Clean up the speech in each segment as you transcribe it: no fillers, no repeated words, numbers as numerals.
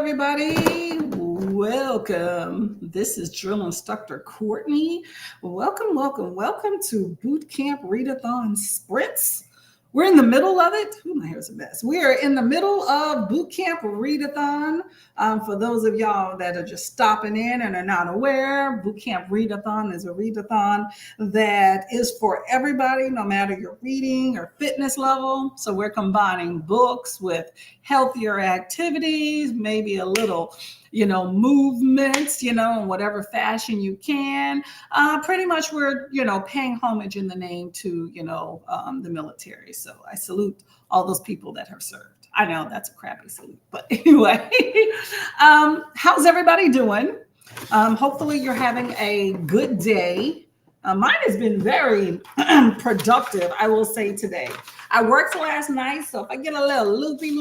everybody. Welcome. This is drill instructor Courtney. Welcome to Boot Camp Readathon Sprints. We're in the middle of it. Ooh, my hair's a mess. We are in the middle of Boot Camp Readathon. For those of y'all that are just stopping in and are not aware, Boot Camp Readathon is a readathon that is for everybody, no matter your reading or fitness level. So we're combining books with healthier activities, maybe a little movements, in whatever fashion you can. Pretty much we're, paying homage in the name to, the military. So I salute all those people that have served. I know that's a crappy salute, but anyway, how's everybody doing? Hopefully you're having a good day. Mine has been very productive, I will say today. I worked last night, so if I get a little loopy,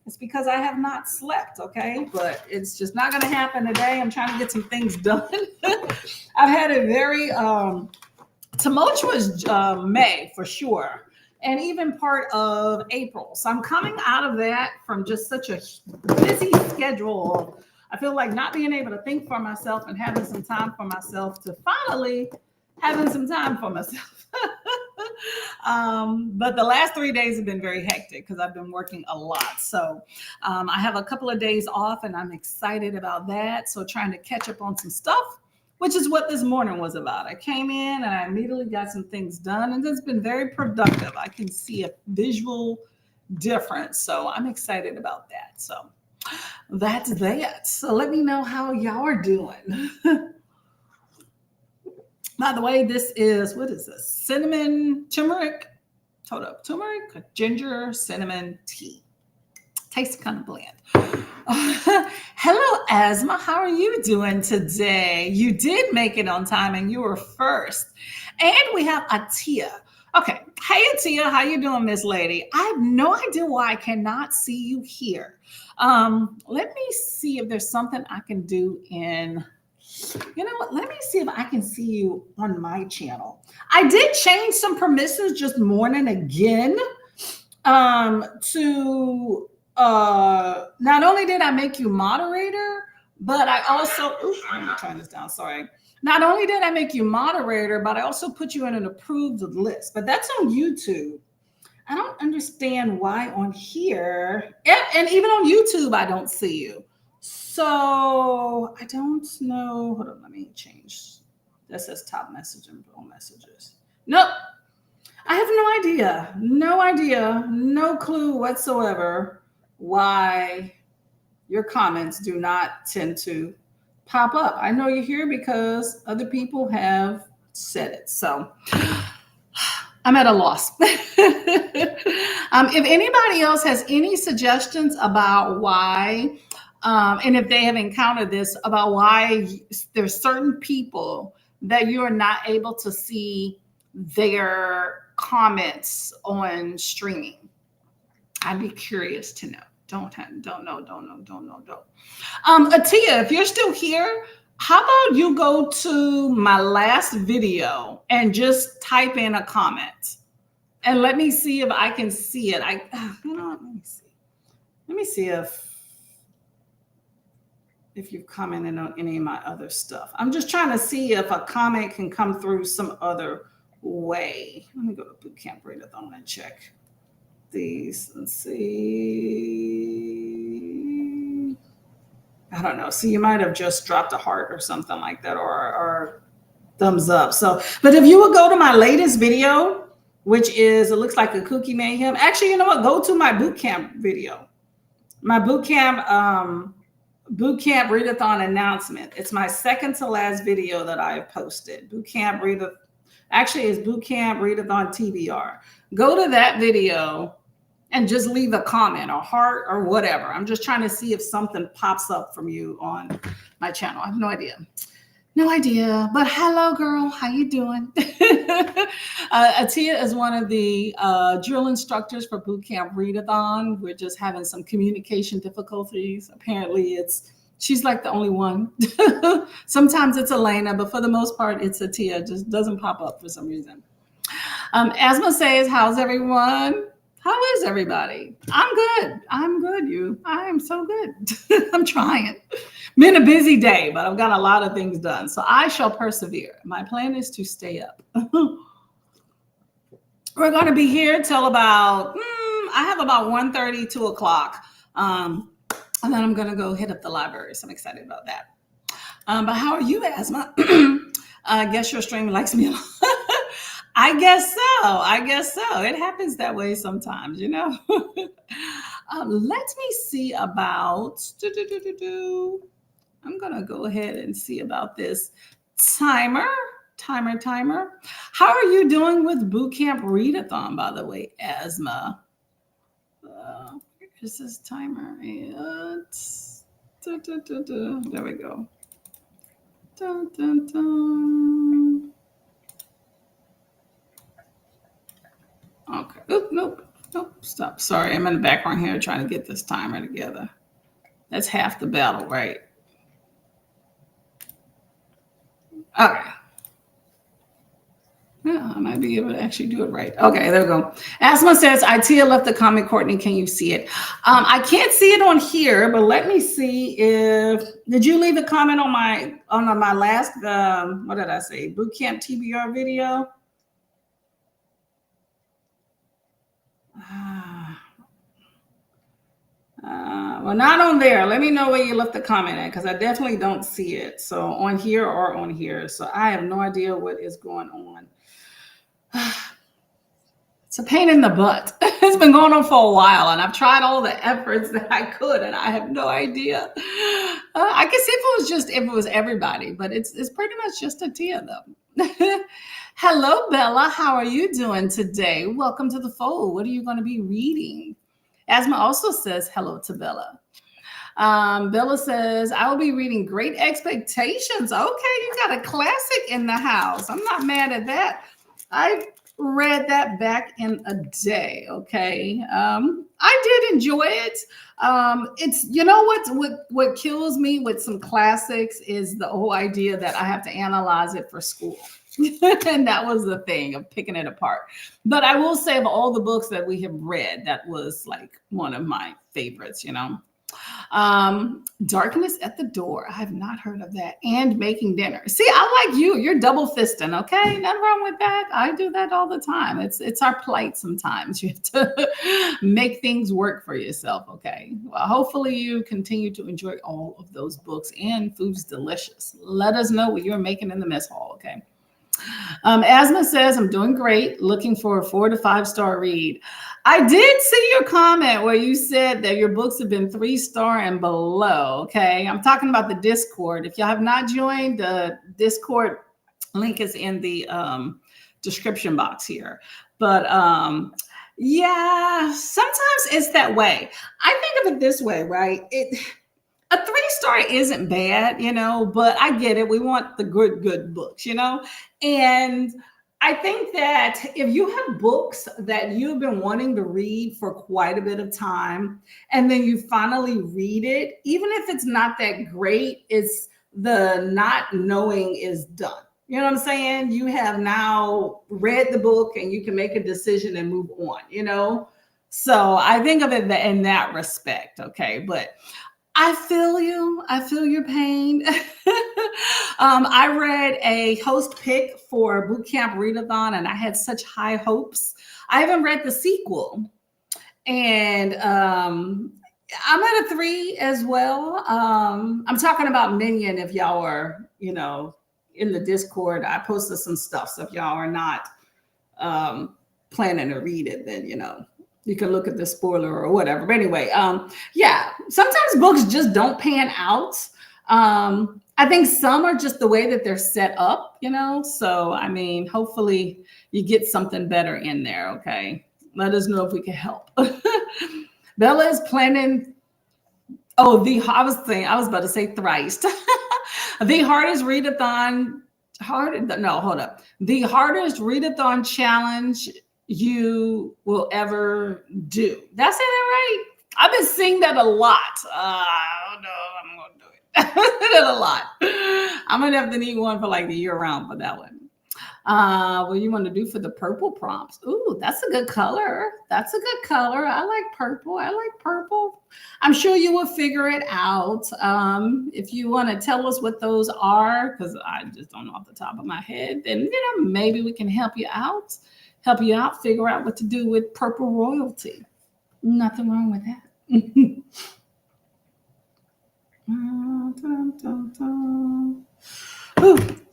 it's because I have not slept, okay? But it's just not going to happen today. I'm trying to get some things done. I've had a very tumultuous May, for sure, and even part of April. So I'm coming out of that from just such a busy schedule. I feel like not being able to think for myself and having some time for myself to finally having some time for myself. But the last 3 days have been very hectic because I've been working a lot. So I have a couple of days off and I'm excited about that. So trying to catch up on some stuff, which is what this morning was about. I came in and I immediately got some things done and it's been very productive. I can see a visual difference. So I'm excited about that. So that's that. So let me know how y'all are doing. By the way, this is, what is this? Cinnamon, turmeric, ginger, cinnamon tea. Tastes kind of bland. Hello, Asma. How are you doing today? You did make it on time and you were first. And we have Atia. Okay. Hey, Atia. How you doing, Miss Lady? I have no idea why I cannot see you here. Let me see if there's something I can do in... You know what? Let me see if I can see you on my channel. I did change some permissions just morning again to not only did I make you moderator, but I also, let me turn this down, sorry. Not only did I make you moderator, but I also put you in an approved list, but that's on YouTube. I don't understand why on here, and even on YouTube, I don't see you. So I don't know. Hold on, let me change. That says top message and all messages. Nope. I have no idea, no clue whatsoever why your comments do not tend to pop up. I know you're here because other people have said it. So I'm at a loss. If anybody else has any suggestions about why, and if they have encountered this, about why there's certain people that you are not able to see their comments on streaming, I'd be curious to know. Don't know. Atia, if you're still here, how about you go to my last video and just type in a comment and let me see if I can see it. Let me see. Let me see if you've commented on any of my other stuff. I'm just trying to see if a comment can come through some other way. Let me go to Boot Camp Readathon and check these and see. I don't know. So you might have just dropped a heart or something like that, or thumbs up. So, but if you would go to my latest video, which is, it looks like a Cookie Mayhem. Actually, you know what? Go to my boot camp video. My boot camp Readathon announcement. It's my second to last video that I have posted. Boot Camp Readathon. Actually, it's Boot Camp Readathon TBR. Go to that video and just leave a comment or heart or whatever. I'm just trying to see if something pops up from you on my channel. I have no idea. But hello, girl. How you doing? Atia is one of the drill instructors for Boot Camp Readathon. We're just having some communication difficulties. Apparently, she's like the only one. Sometimes it's Elena, but for the most part, it's Atia. It just doesn't pop up for some reason. Asma says, how's everyone? How is everybody? I'm good. I'm good. I am so good. I'm trying. Been a busy day, but I've got a lot of things done. So I shall persevere. My plan is to stay up. We're going to be here till about, I have about 1:30, 2 o'clock. And then I'm going to go hit up the library. So I'm excited about that. But how are you, Asma? I guess your stream likes me a lot. I guess so. It happens that way sometimes, you know. Let me see about. I'm going to go ahead and see about this timer. How are you doing with Boot Camp Readathon, by the way, Asma? Here's this timer. There we go. Dun, dun, dun. Okay. Oop, nope. Stop. Sorry, I'm in the background here trying to get this timer together. That's half the battle, right? Okay. Yeah, I might be able to actually do it right. Okay, there we go. Asma says, Itea left the comment, Courtney. Can you see it? I can't see it on here, but let me see if, did you leave a comment on my last, what did I say? Boot Camp TBR video? Well, not on there. Let me know where you left the comment at, because I definitely don't see it. So on here or on here. So I have no idea what is going on. It's a pain in the butt. It's been going on for a while, and I've tried all the efforts that I could, and I have no idea. I guess if it was everybody, but it's pretty much just a Tia though. Hello, Bella. How are you doing today? Welcome to the fold. What are you going to be reading? Asma also says hello to Bella. Bella says, I will be reading Great Expectations. Okay, you got a classic in the house. I'm not mad at that. I read that back in a day. Okay. I did enjoy it. It's, you know, what kills me with some classics is the whole idea that I have to analyze it for school. And that was the thing of picking it apart. But I will say, of all the books that we have read, that was like one of my favorites, you know. Darkness at the Door. I have not heard of that. And Making Dinner. See, I like you. You're double fisting. Okay, nothing wrong with that. I do that all the time. It's our plight sometimes. You have to make things work for yourself. Okay. Well, hopefully you continue to enjoy all of those books, and food's delicious. Let us know what you're making in the mess hall. Okay. Asma says, I'm doing great. Looking for a 4 to 5 star read. I did see your comment where you said that your books have been 3-star and below. Okay. I'm talking about the Discord. If y'all have not joined, the Discord link is in the description box here. But yeah, sometimes it's that way. I think of it this way, right? A 3-star isn't bad, you know, but I get it. We want the good books, you know? And I think that if you have books that you've been wanting to read for quite a bit of time, and then you finally read it, even if it's not that great, it's the not knowing is done. You know what I'm saying? You have now read the book and you can make a decision and move on, you know? So I think of it in that respect, okay? But I feel you. I feel your pain. I read a host pick for Boot Camp Readathon, and I had such high hopes. I haven't read the sequel, and I'm at a 3 as well. I'm talking about Minion. If y'all are, you know, in the Discord, I posted some stuff. So if y'all are not planning to read it, then, you know, you can look at the spoiler or whatever. But anyway, yeah, sometimes books just don't pan out. I think some are just the way that they're set up, you know? So, I mean, hopefully you get something better in there, okay? Let us know if we can help. Bella is planning. Oh, I was about to say thrice. The hardest readathon, the hardest readathon challenge you will ever do. Did I say that right? I've been seeing that a lot. Oh no, I'm gonna do it. I did it a lot. I'm gonna have to need one for like the year round for that one. What do you want to do for the purple prompts? Ooh, that's a good color. That's a good color. I like purple. I like purple. I'm sure you will figure it out. If you want to tell us what those are, because I just don't know off the top of my head, then maybe we can help you out. Figure out what to do with purple royalty. Nothing wrong with that.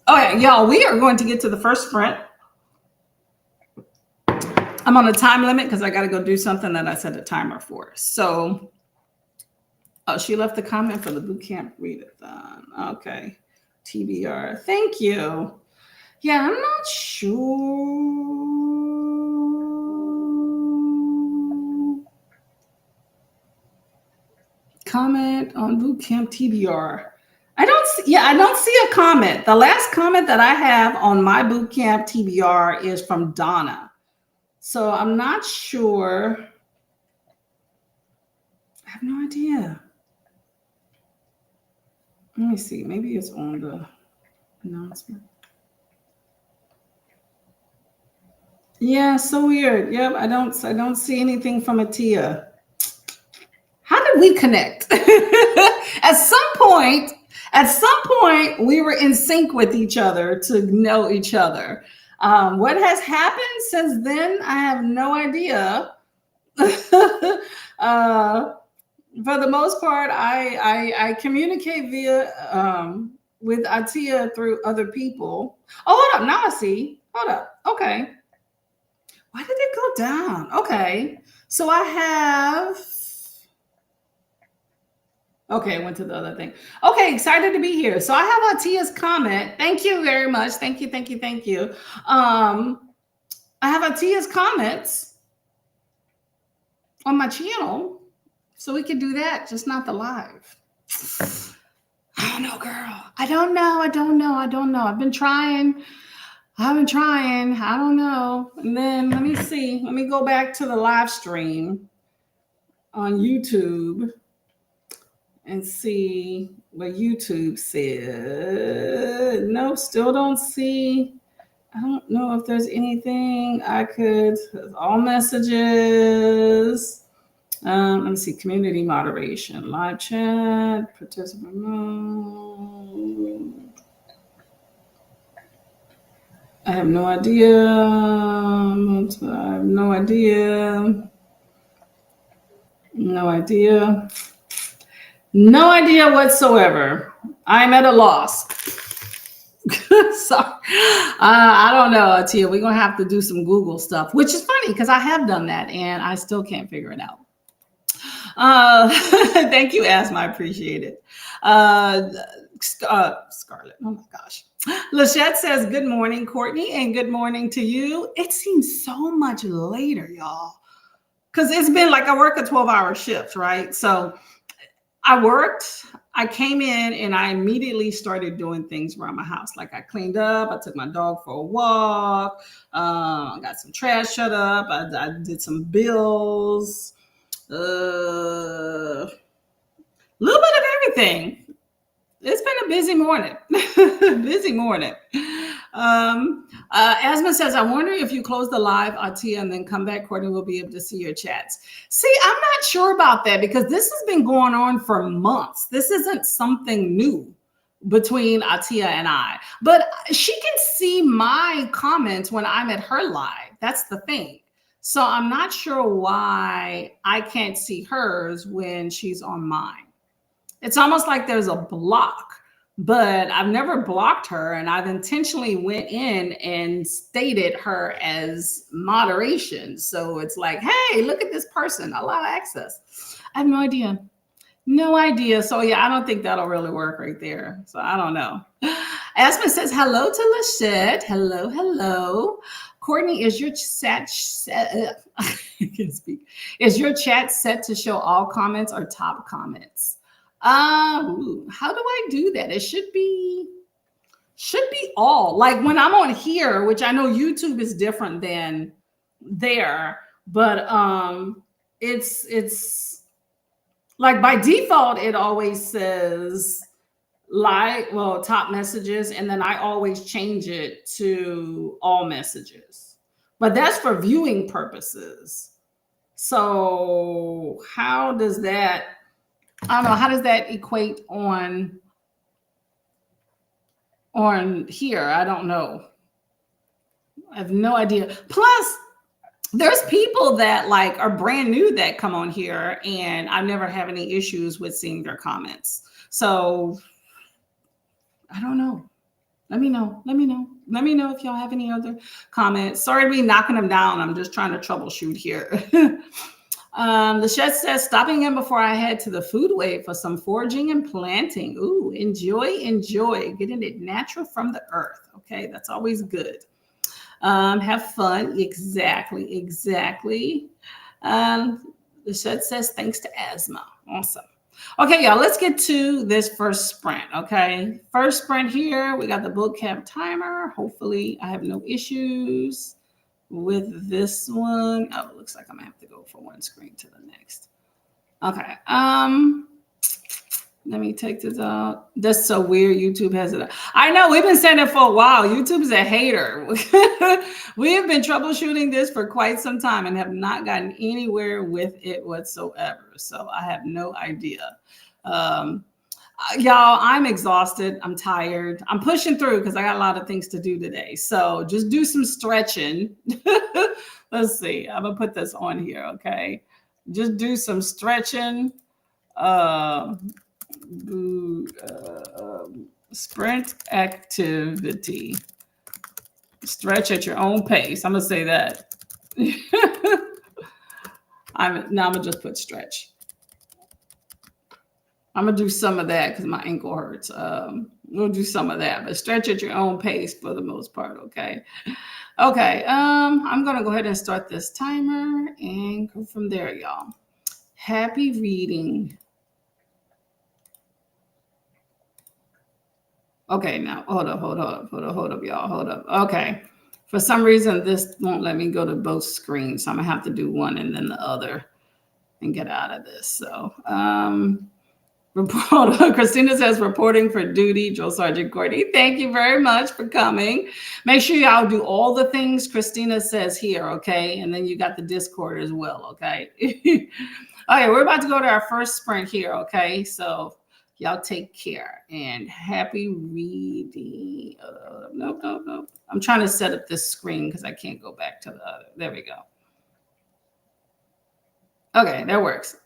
Okay, y'all, we are going to get to the first sprint. I'm on a time limit because I got to go do something that I set a timer for. So, she left the comment for the Boot Camp Readathon. Okay, TBR. Thank you. Yeah, I'm not sure. Comment on Boot Camp TBR. I don't see a comment. The last comment that I have on my Boot Camp TBR is from Donna. So I'm not sure. I have no idea. Let me see. Maybe it's on the announcement. Yeah, so weird. Yep, I don't see anything from Atia. How did we connect? At some point, we were in sync with each other to know each other. What has happened since then, I have no idea. For the most part, I communicate via with Atia through other people. Oh, hold up. Now I see. Hold up. Okay. Why did it go down? Okay. So I have... Okay, I went to the other thing. Okay, excited to be here. So I have Atia's comment. Thank you very much. Thank you. I have Atia's comments on my channel. So we can do that, just not the live. I don't know, girl. I don't know. I've been trying. I don't know. And then let me see. Let me go back to the live stream on YouTube and see what YouTube said. No, still don't see. I don't know if there's anything I could, all messages. Let me see, community moderation, live chat, participant mode. I have no idea. No idea whatsoever. I'm at a loss. Sorry. I don't know, Tia. We're going to have to do some Google stuff, which is funny because I have done that and I still can't figure it out. Thank you, Asma. I appreciate it. Scarlett. Oh, my gosh. Lachette says, good morning, Courtney, and good morning to you. It seems so much later, y'all, because it's been like I work a 12-hour shift, right? So I came in and I immediately started doing things around my house. Like I cleaned up, I took my dog for a walk, I got some trash shut up, I did some bills, a little bit of everything. It's been a busy morning. Asma says, I wonder if you close the live, Atia, and then come back, Courtney will be able to see your chats. See, I'm not sure about that because this has been going on for months. This isn't something new between Atia and I, but she can see my comments when I'm at her live. That's the thing. So I'm not sure why I can't see hers when she's on mine. It's almost like there's a block, but I've never blocked her. And I've intentionally went in and stated her as moderation. So it's like, hey, look at this person, allow access. I have no idea. So yeah, I don't think that'll really work right there. So I don't know. Asma says, hello to Lachette. Hello. Courtney, is your chat set? I can speak. Is your chat set to show all comments or top comments? How do I do that? It should be all. Like when I'm on here, which I know YouTube is different than there, but it's like by default, it always says top messages, and then I always change it to all messages. But that's for viewing purposes. So how does that, I don't know, how does that equate on here? I don't know. I have no idea. Plus, there's people that like are brand new that come on here and I never have any issues with seeing their comments. So I don't know. Let me know. Let me know. Let me know if y'all have any other comments. Sorry to be knocking them down. I'm just trying to troubleshoot here. The shed says, stopping in before I head to the food wave for some foraging and planting. Ooh, enjoy. Getting it natural from the earth. Okay, that's always good. Have fun. Exactly. The shed says, thanks to asthma. Awesome. Okay, y'all, let's get to this first sprint. Okay, first sprint here. We got the boot camp timer. Hopefully, I have no issues with this one. Oh, it looks like I'm gonna have to go from one screen to the next. Okay. Let me take this out. That's so weird. YouTube has it. I know we've been saying it for a while. YouTube's a hater. We have been troubleshooting this for quite some time and have not gotten anywhere with it whatsoever. So I have no idea. Y'all, I'm exhausted. I'm tired. I'm pushing through because I got a lot of things to do today. So just do some stretching. Let's see. I'm gonna put this on here. Okay. Just do some stretching. Sprint activity. Stretch at your own pace. I'm gonna say that. I'm gonna just put stretch. I'm gonna do some of that because my ankle hurts. We'll do some of that, but stretch at your own pace for the most part. Okay. I'm gonna go ahead and start this timer and go from there, y'all. Happy reading. Okay, now hold up, y'all. Hold up. Okay. For some reason, this won't let me go to both screens. So I'm gonna have to do one and then the other and get out of this. So Kristina says reporting for duty, Drill Sergeant Courtney. Thank you very much for coming. Make sure y'all do all the things Kristina says here, okay? And then you got the Discord as well, okay? Okay, we're about to go to our first sprint here, okay? So y'all take care and happy reading. Nope. I'm trying to set up this screen because I can't go back to the other. There we go. Okay, that works.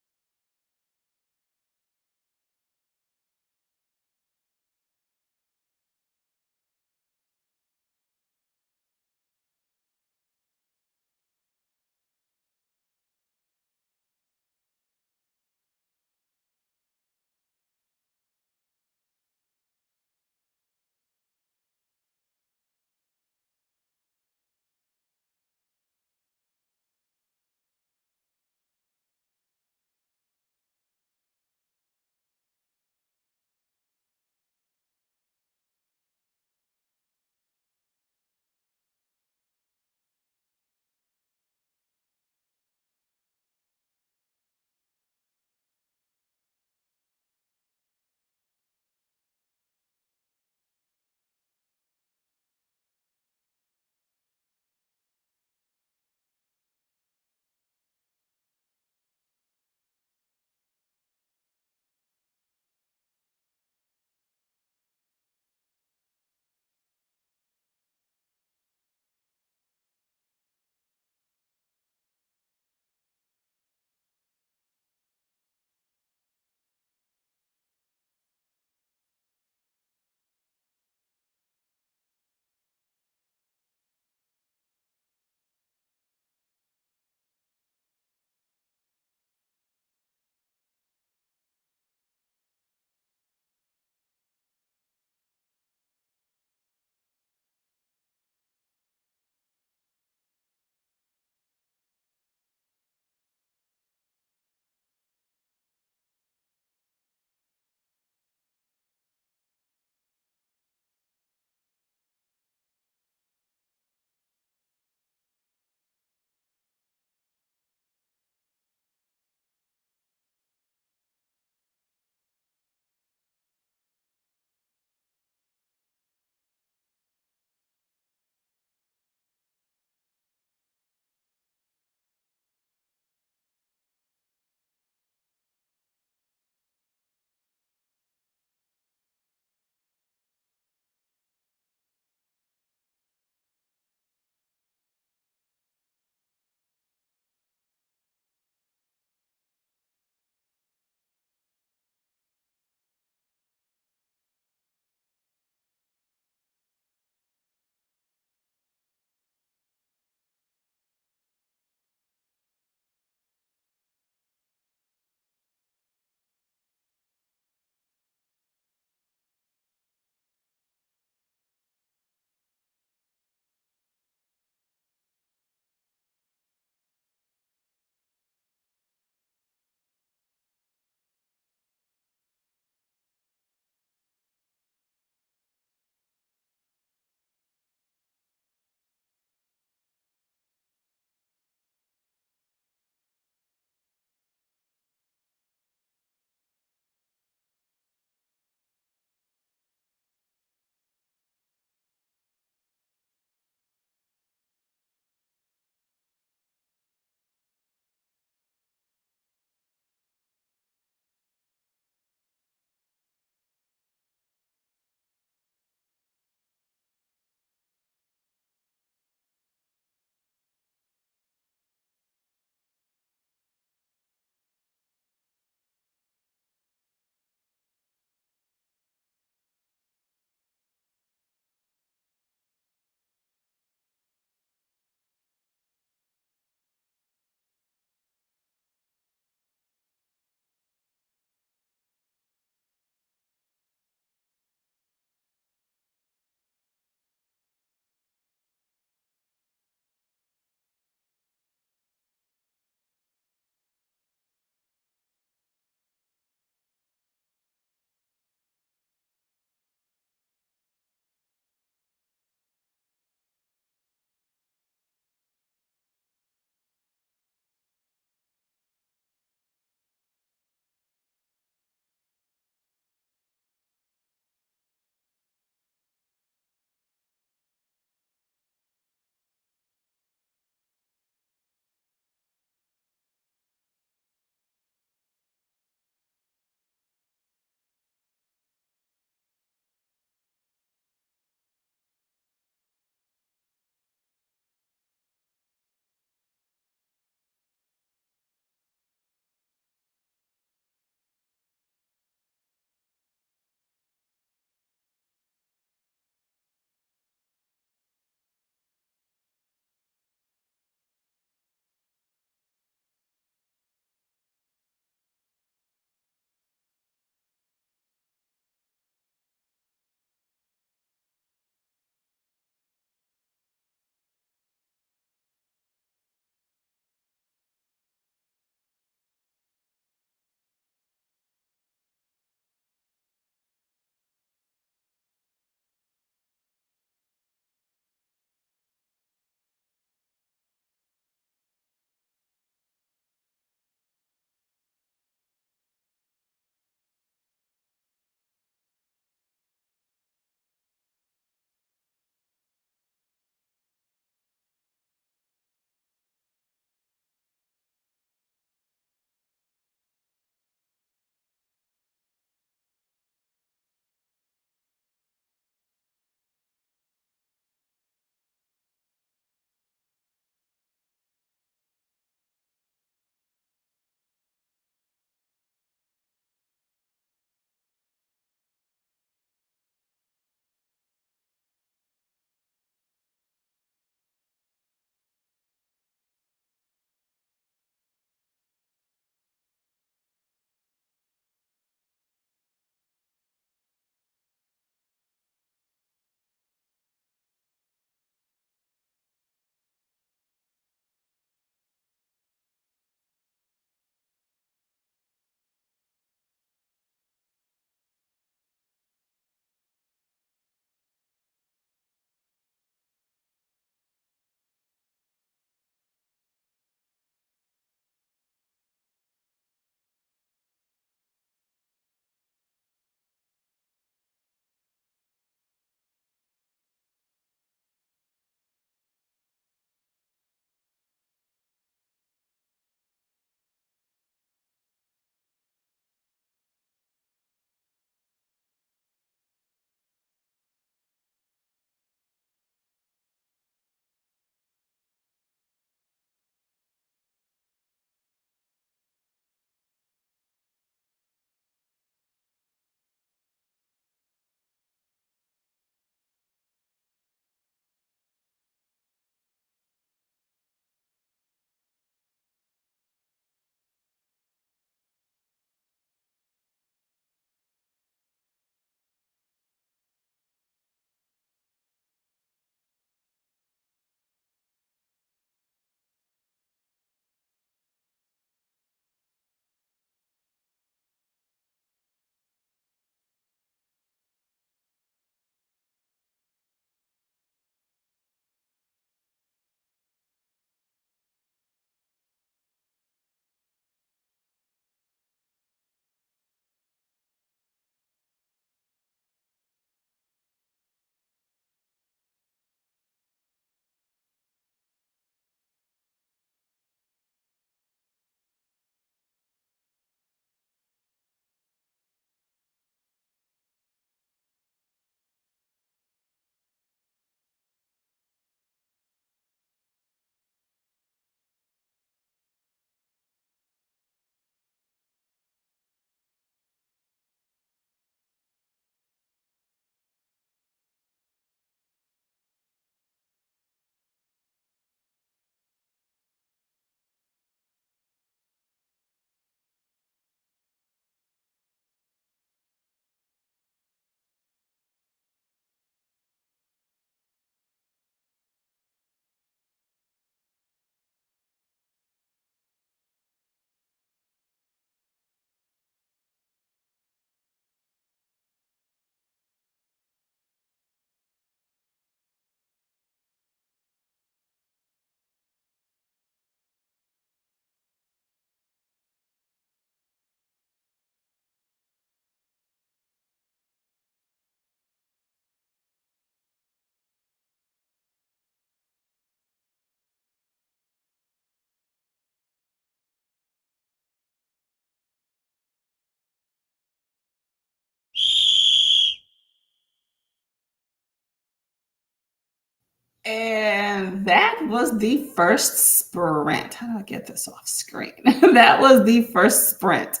And that was the first sprint. How do I get this off screen? That was the first sprint.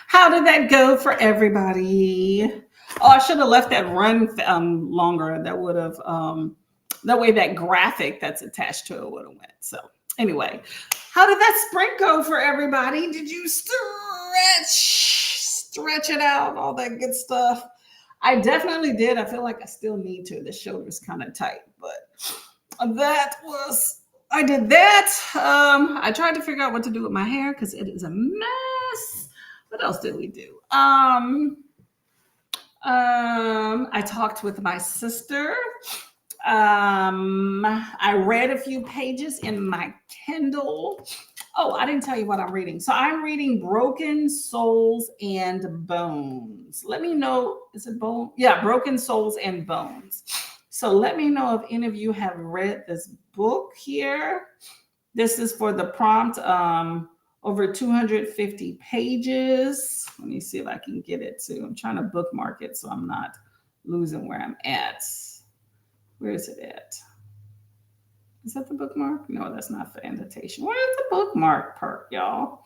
How did that go for everybody? Oh, I should have left that run longer. That would have, that way that graphic that's attached to it would have went. So anyway, how did that sprint go for everybody? Did you stretch it out, all that good stuff? I definitely did. I feel like I still need to. The shoulder's kind of tight, but I did that. I tried to figure out what to do with my hair because it is a mess. What else did we do? I talked with my sister. I read a few pages in my Kindle. Oh, I didn't tell you what I'm reading. So I'm reading Broken Souls and Bones. Let me know, is it Bone? Yeah, Broken Souls and Bones. So let me know if any of you have read this book here. This is for the prompt, over 250 pages. Let me see if I can get it to. I'm trying to bookmark it so I'm not losing where I'm at. Where is it at? Is that the bookmark? No, that's not for annotation. Where is the bookmark part, y'all?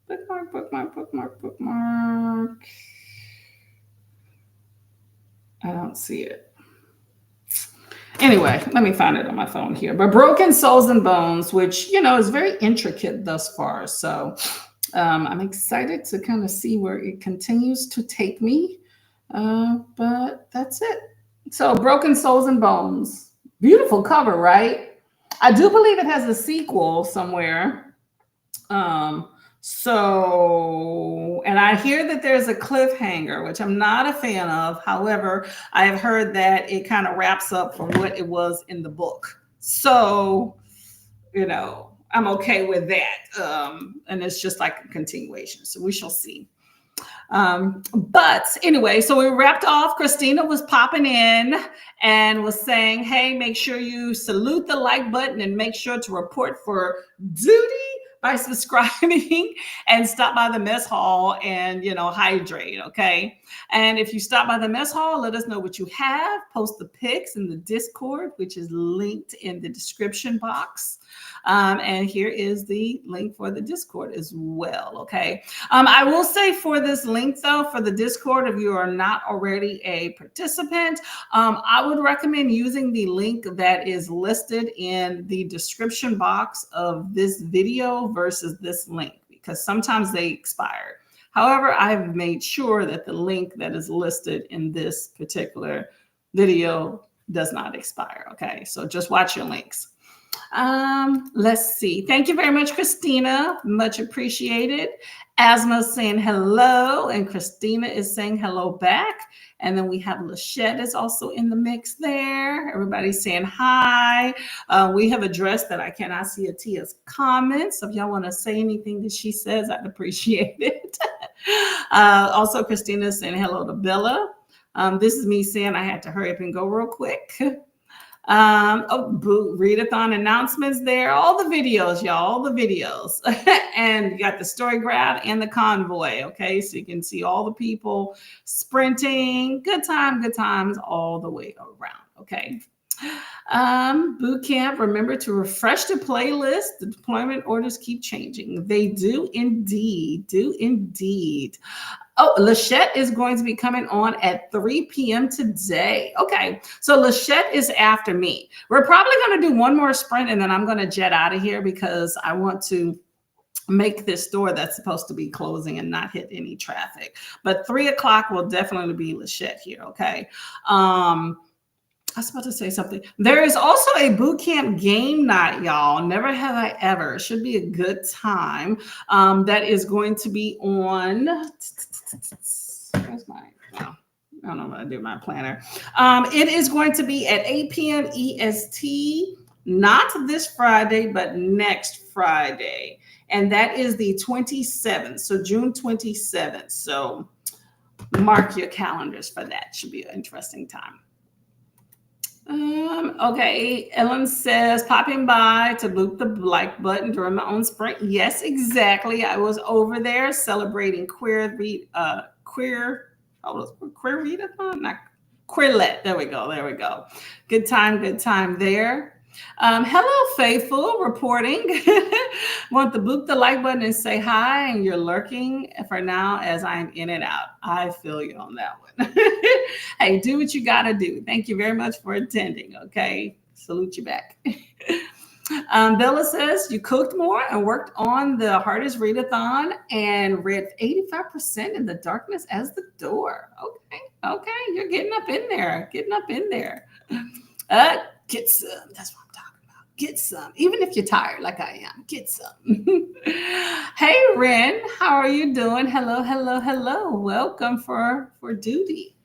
Bookmark, bookmark, bookmark, bookmark. I don't see it. Anyway, let me find it on my phone here. But Broken Souls and Bones, which, you know, is very intricate thus far. So I'm excited to kind of see where it continues to take me. But that's it. So Broken Souls and Bones. Beautiful cover, right? I do believe it has a sequel somewhere. And I hear that there's a cliffhanger, which I'm not a fan of. However, I have heard that it kind of wraps up from what it was in the book. So, you know, I'm okay with that. And it's just like a continuation. So we shall see. But anyway, so we wrapped off. Kristina was popping in and was saying, hey, make sure you salute the like button and make sure to report for duty by subscribing and stop by the mess hall and, you know, hydrate. Okay. And if you stop by the mess hall, let us know what you have. Post the pics in the Discord, which is linked in the description box. And here is the link for the Discord as well. Okay. I will say for this link, though, for the Discord, if you are not already a participant, I would recommend using the link that is listed in the description box of this video versus this link, because sometimes they expire. However, I have made sure that the link that is listed in this particular video does not expire. Okay. So just watch your links. Let's see. Thank you very much, Kristina. Much appreciated. Asma's saying hello, and Kristina is saying hello back. And then we have Lachette is also in the mix there. Everybody's saying hi. We have addressed that I cannot see Atia's comments. So if y'all want to say anything that she says, I'd appreciate it. Also, Kristina is saying hello to Bella. This is me saying I had to hurry up and go real quick. Boot Readathon announcements there, all the videos, y'all, all the videos. And you got the story grab and the convoy. Okay, so you can see all the people sprinting. Good times all the way around. Okay. Boot camp, remember to refresh the playlist. The deployment orders keep changing. They do indeed. Oh, Lachette is going to be coming on at 3 p.m. today. Okay, so Lachette is after me. We're probably going to do one more sprint and then I'm going to jet out of here because I want to make this store that's supposed to be closing and not hit any traffic. But 3 o'clock will definitely be Lachette here, okay? I was about to say something. There is also a boot camp game night, y'all. Never have I ever. It should be a good time. That is going to be on. Where's my? Oh, I don't know what I do with my planner. It is going to be at 8 p.m. EST, not this Friday, but next Friday. And that is the 27th. So June 27th. So mark your calendars for that. Should be an interesting time. Okay, Ellen says, popping by to boot the like button during my own sprint. Yes, exactly. I was over there celebrating queer readathon, not queerlet. There we go. Good time there. Hello, Faithful, reporting. Want to boop the like button and say hi, and you're lurking for now as I'm in and out. I feel you on that one. Hey, do what you got to do. Thank you very much for attending, okay? Salute you back. Bella says you cooked more and worked on the hardest readathon and read 85% in the darkness as the door. Okay, you're getting up in there, Get some. That's what I'm talking about. Get some. Even if you're tired like I am, get some. Hey, Ren, how are you doing? Hello. Welcome for duty.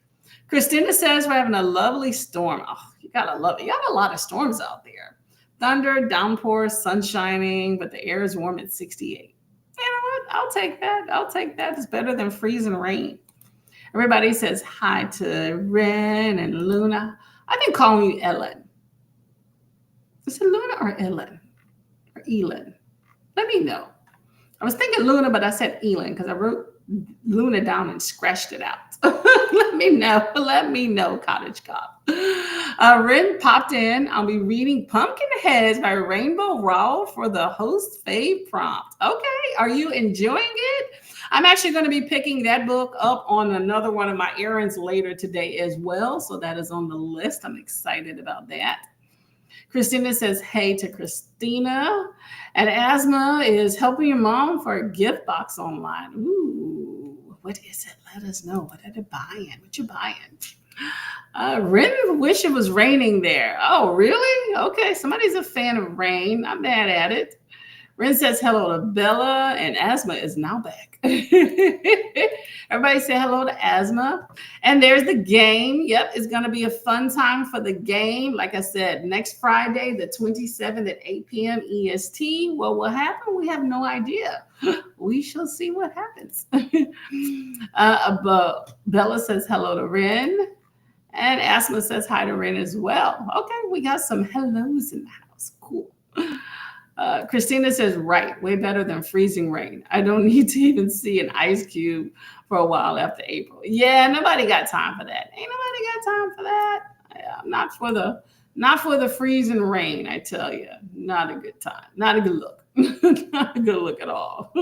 Kristina says we're having a lovely storm. Oh, you gotta love it. You got a lot of storms out there. Thunder, downpours, sun shining, but the air is warm at 68. You know what? I'll take that. It's better than freezing rain. Everybody says hi to Ren and Luna. I've been calling you Ellen. Is it Luna or Ellen? Or Elin? Let me know. I was thinking Luna, but I said Elin because I wrote Luna down and scratched it out. Let me know, Cottage Cop. Ren popped in. I'll be reading Pumpkin Heads by Rainbow Rowell for the host fave prompt. Okay, are you enjoying it? I'm actually going to be picking that book up on another one of my errands later today as well. So that is on the list. I'm excited about that. Kristina says, hey to Kristina. And Asma is helping your mom for a gift box online. Ooh, what is it? Let us know. What are they buying? What you buying? Ren wish it was raining there. Oh, really? Okay, somebody's a fan of rain. Not mad at it. Ren says hello to Bella, and Asma is now back. Everybody say hello to Asma. And there's the game. Yep, it's going to be a fun time for the game. Like I said, next Friday, the 27th at 8 p.m. EST. What will happen? We have no idea. We shall see what happens. But Bella says hello to Ren. And Asma says hi to Ren as well. Okay, we got some hellos in the house. Cool. Kristina says, right, way better than freezing rain. I don't need to even see an ice cube for a while after April. Yeah, nobody got time for that. Ain't nobody got time for that. Not for the freezing rain, I tell you. Not a good time. Not a good look. Not a good look at all.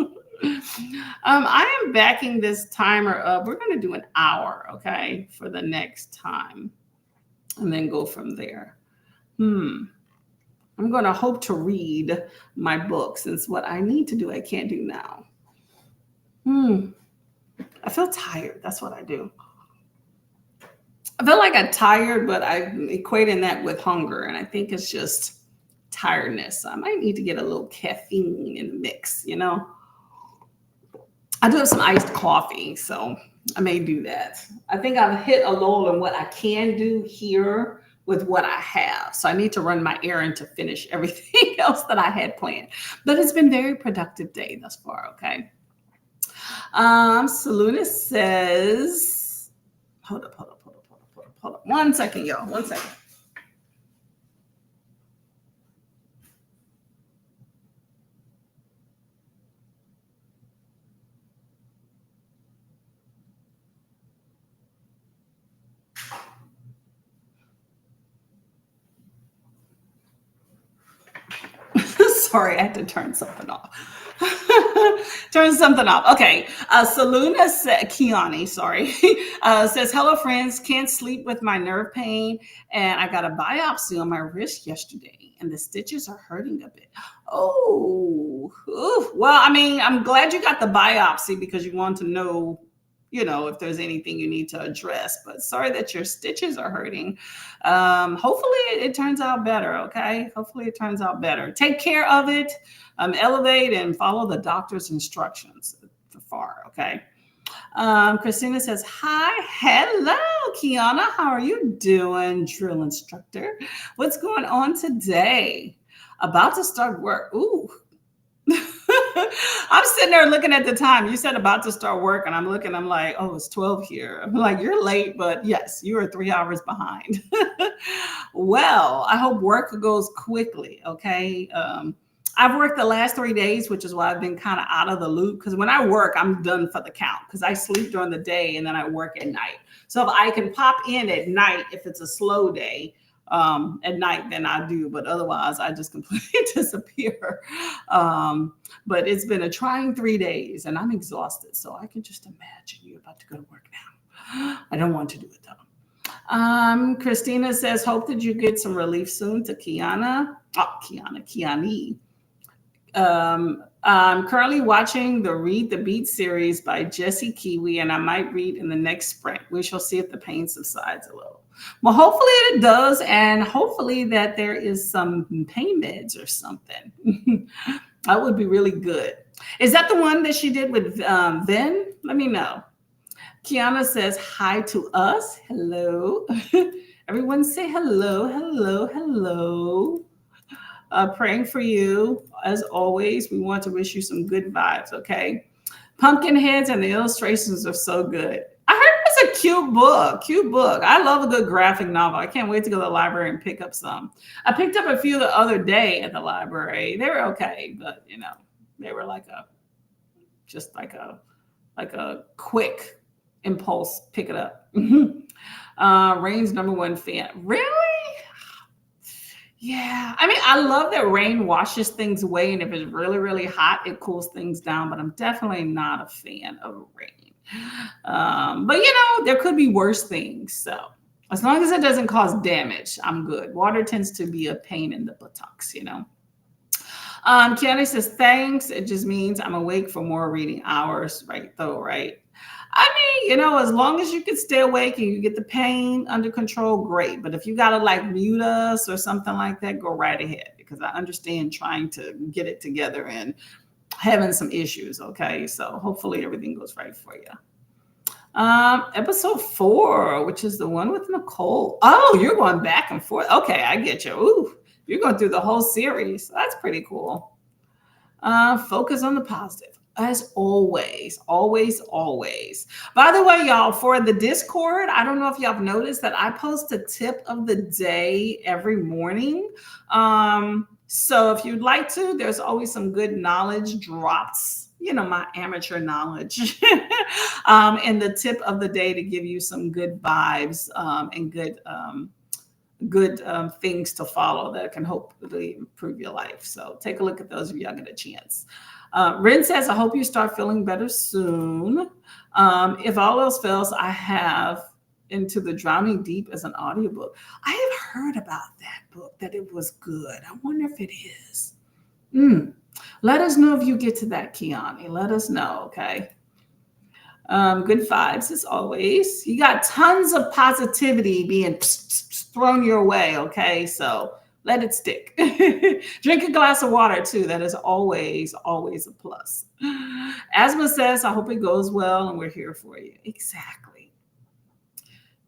I am backing this timer up. We're going to do an hour, okay, for the next time, and then go from there. I'm going to hope to read my book since what I need to do, I can't do now. I feel tired. That's what I do. I feel like I'm tired, but I'm equating that with hunger. And I think it's just tiredness. I might need to get a little caffeine in the mix, you know. I do have some iced coffee, so I may do that. I think I've hit a lull in what I can do here with what I have. So I need to run my errand to finish everything else that I had planned. But it's been a very productive day thus far, okay? Saluna says, hold up. 1 second, y'all, 1 second. Sorry, I had to turn something off. Okay. Saluna said, Kiani, sorry, says, hello, friends. Can't sleep with my nerve pain. And I got a biopsy on my wrist yesterday, and the stitches are hurting a bit. Oh, well, I mean, I'm glad you got the biopsy because you want to know, you know, if there's anything you need to address, but sorry that your stitches are hurting. Hopefully it turns out better. Okay. Hopefully it turns out better. Take care of it. Elevate and follow the doctor's instructions for far. Okay. Kristina says, hi. Hello, Kiana. How are you doing? Drill instructor. What's going on today? About to start work. Ooh. I'm sitting there looking at the time. You said about to start work, and I'm looking, I'm like, oh, it's 12 here. I'm like, you're late, but yes, you are 3 hours behind. Well, I hope work goes quickly, okay? I've worked the last 3 days, which is why I've been kind of out of the loop, because when I work, I'm done for the count, because I sleep during the day and then I work at night. So if I can pop in at night, if it's a slow day, at night than I do, but otherwise I just completely disappear. But it's been a trying 3 days and I'm exhausted. So I can just imagine you're about to go to work now. I don't want to do it though. Kristina says, hope that you get some relief soon to Kiani. I'm currently watching the Read the Beat series by Jesse Kiwi, and I might read in the next sprint. We shall see if the pain subsides a little. Well, hopefully it does, and hopefully that there is some pain meds or something. That would be really good. Is that the one that she did with Vin? Let me know. Kiana says hi to us. Hello. Everyone say hello, hello, hello. Praying for you. As always, we want to wish you some good vibes, okay? Pumpkin heads and the illustrations are so good. I heard it was a cute book. I love a good graphic novel. I can't wait to go to the library and pick up some. I picked up a few the other day at the library. They were okay, but they were like a quick impulse, pick it up. Rain's #1 fan. Really? Yeah. I mean, I love that rain washes things away. And if it's really, really hot, it cools things down. But I'm definitely not a fan of rain. But, there could be worse things. So as long as it doesn't cause damage, I'm good. Water tends to be a pain in the buttocks, Kiana says, thanks. It just means I'm awake for more reading hours, right? I mean, as long as you can stay awake and you get the pain under control, great. But if you got to mute us or something like that, go right ahead, because I understand trying to get it together and having some issues. Okay. So hopefully everything goes right for you. Episode 4, which is the one with Nicole. Oh, you're going back and forth. Okay. I get you. Ooh, you're going through the whole series. That's pretty cool. Focus on the positive. As always, always, always. By the way, y'all, for the Discord, I don't know if y'all have noticed that I post a tip of the day every morning. So if you'd like to, there's always some good knowledge drops, my amateur knowledge, and the tip of the day to give you some good vibes and good things to follow that can hopefully improve your life. So take a look at those if y'all get a chance. Rin says, I hope you start feeling better soon. If all else fails, I have Into the Drowning Deep as an audiobook. I have heard about that book, that it was good. I wonder if it is. Let us know if you get to that, Kiani. Let us know, okay? Good vibes as always. You got tons of positivity being thrown your way, okay? So let it stick. Drink a glass of water too. That is always, always a plus. Asma says, I hope it goes well and we're here for you. Exactly.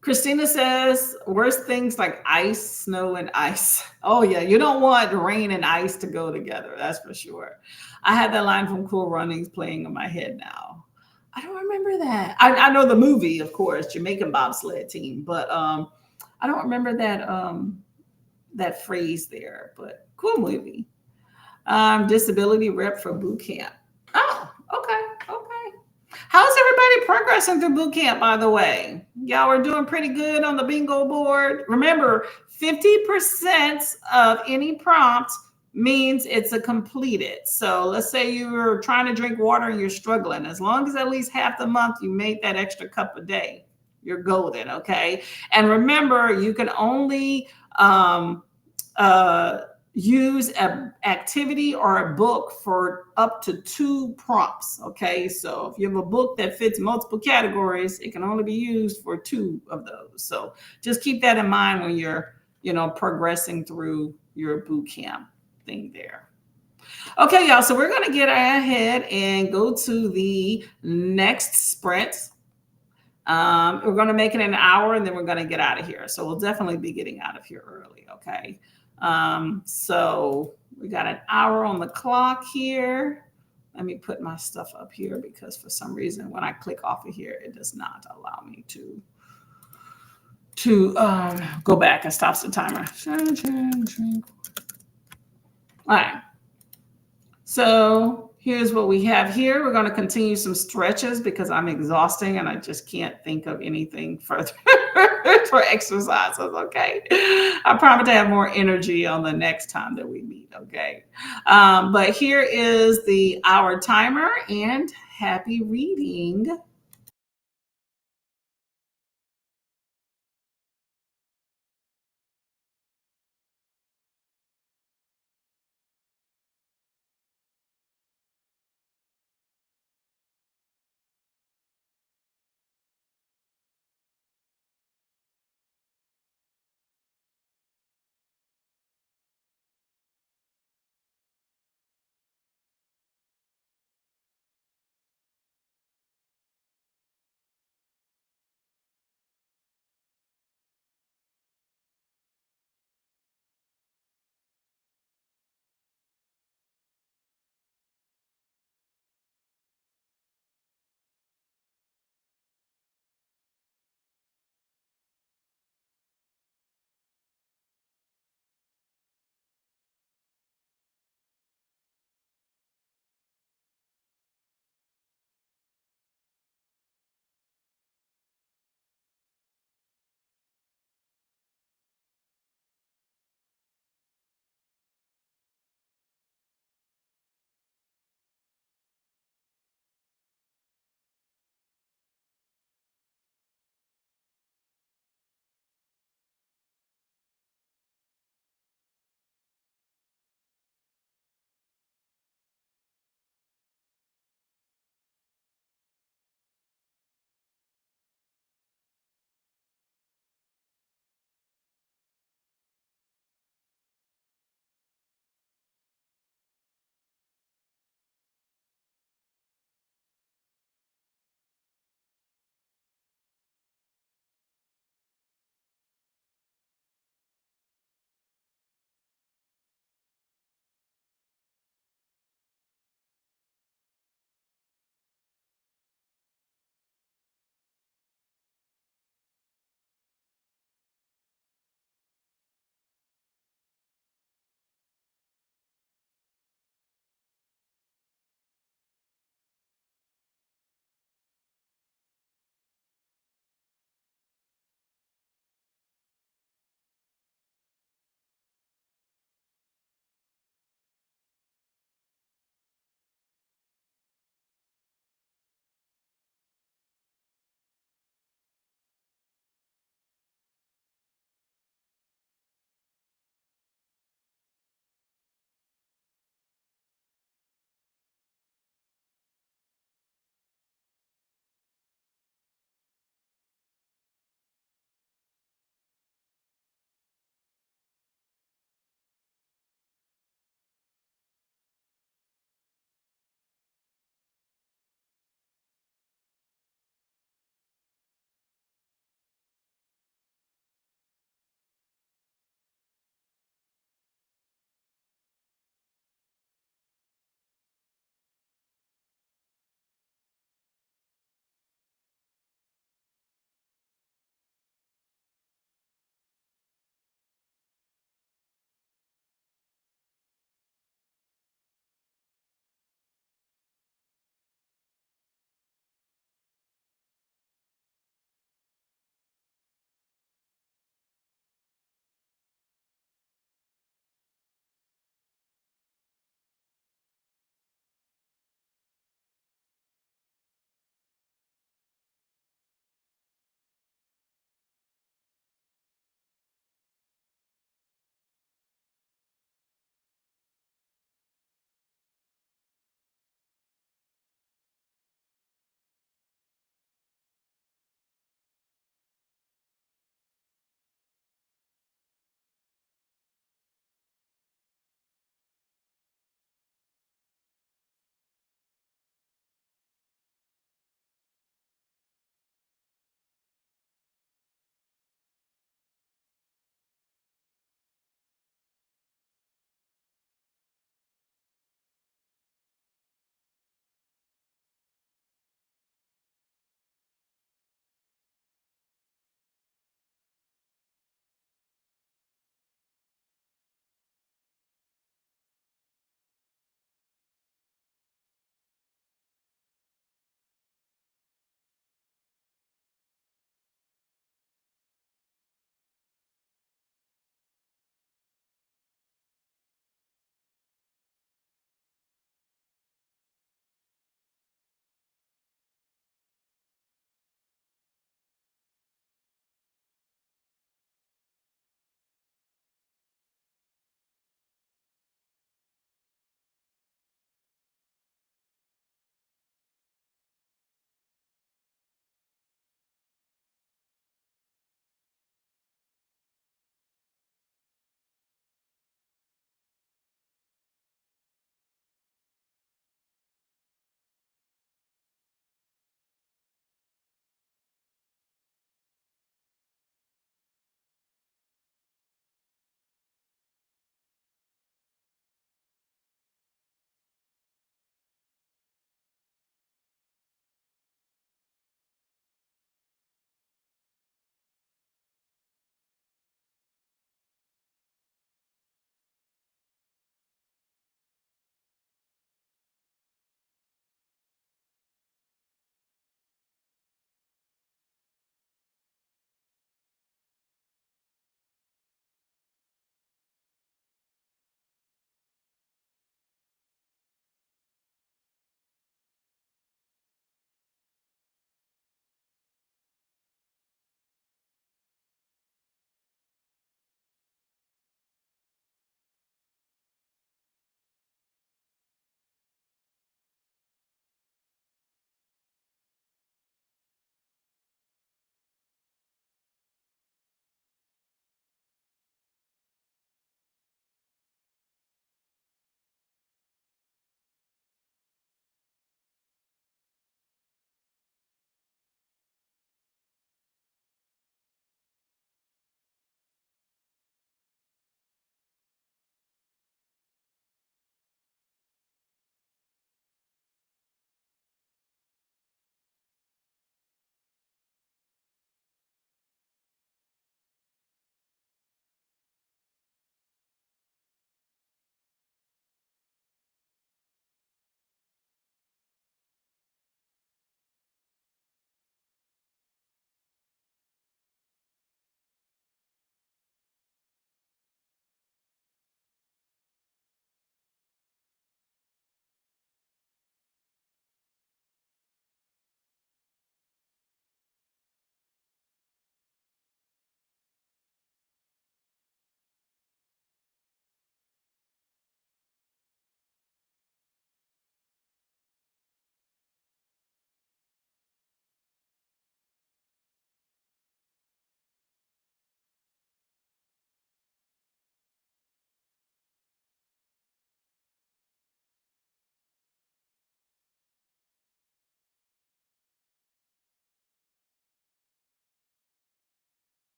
Kristina says, worst things like ice, snow, and ice. Oh yeah, you don't want rain and ice to go together. That's for sure. I had that line from Cool Runnings playing in my head now. I don't remember that. I know the movie, of course, Jamaican Bobsled Team, but I don't remember that phrase there, but cool movie. Disability rep for boot camp. Oh, okay. How's everybody progressing through boot camp, by the way? Y'all are doing pretty good on the bingo board. Remember, 50% of any prompt means it's a completed. So let's say you're trying to drink water and you're struggling. As long as at least half the month you made that extra cup a day, you're golden, okay? And remember, you can only use an activity or a book for up to 2 prompts, okay? So if you have a book that fits multiple categories, it can only be used for 2 of those. So just keep that in mind when you're, progressing through your boot camp thing there. Okay, y'all, so we're going to get ahead and go to the next sprint. We're going to make it an hour and then we're going to get out of here. So we'll definitely be getting out of here early, okay? So we got an hour on the clock here. Let me put my stuff up here because for some reason when I click off of here, it does not allow me to go back and stops the timer. All right. So Here's what we have here. We're going to continue some stretches because I'm exhausting and I just can't think of anything further for exercises. Okay. I promise to have more energy on the next time that we meet. Okay. But here is the hour timer and happy reading.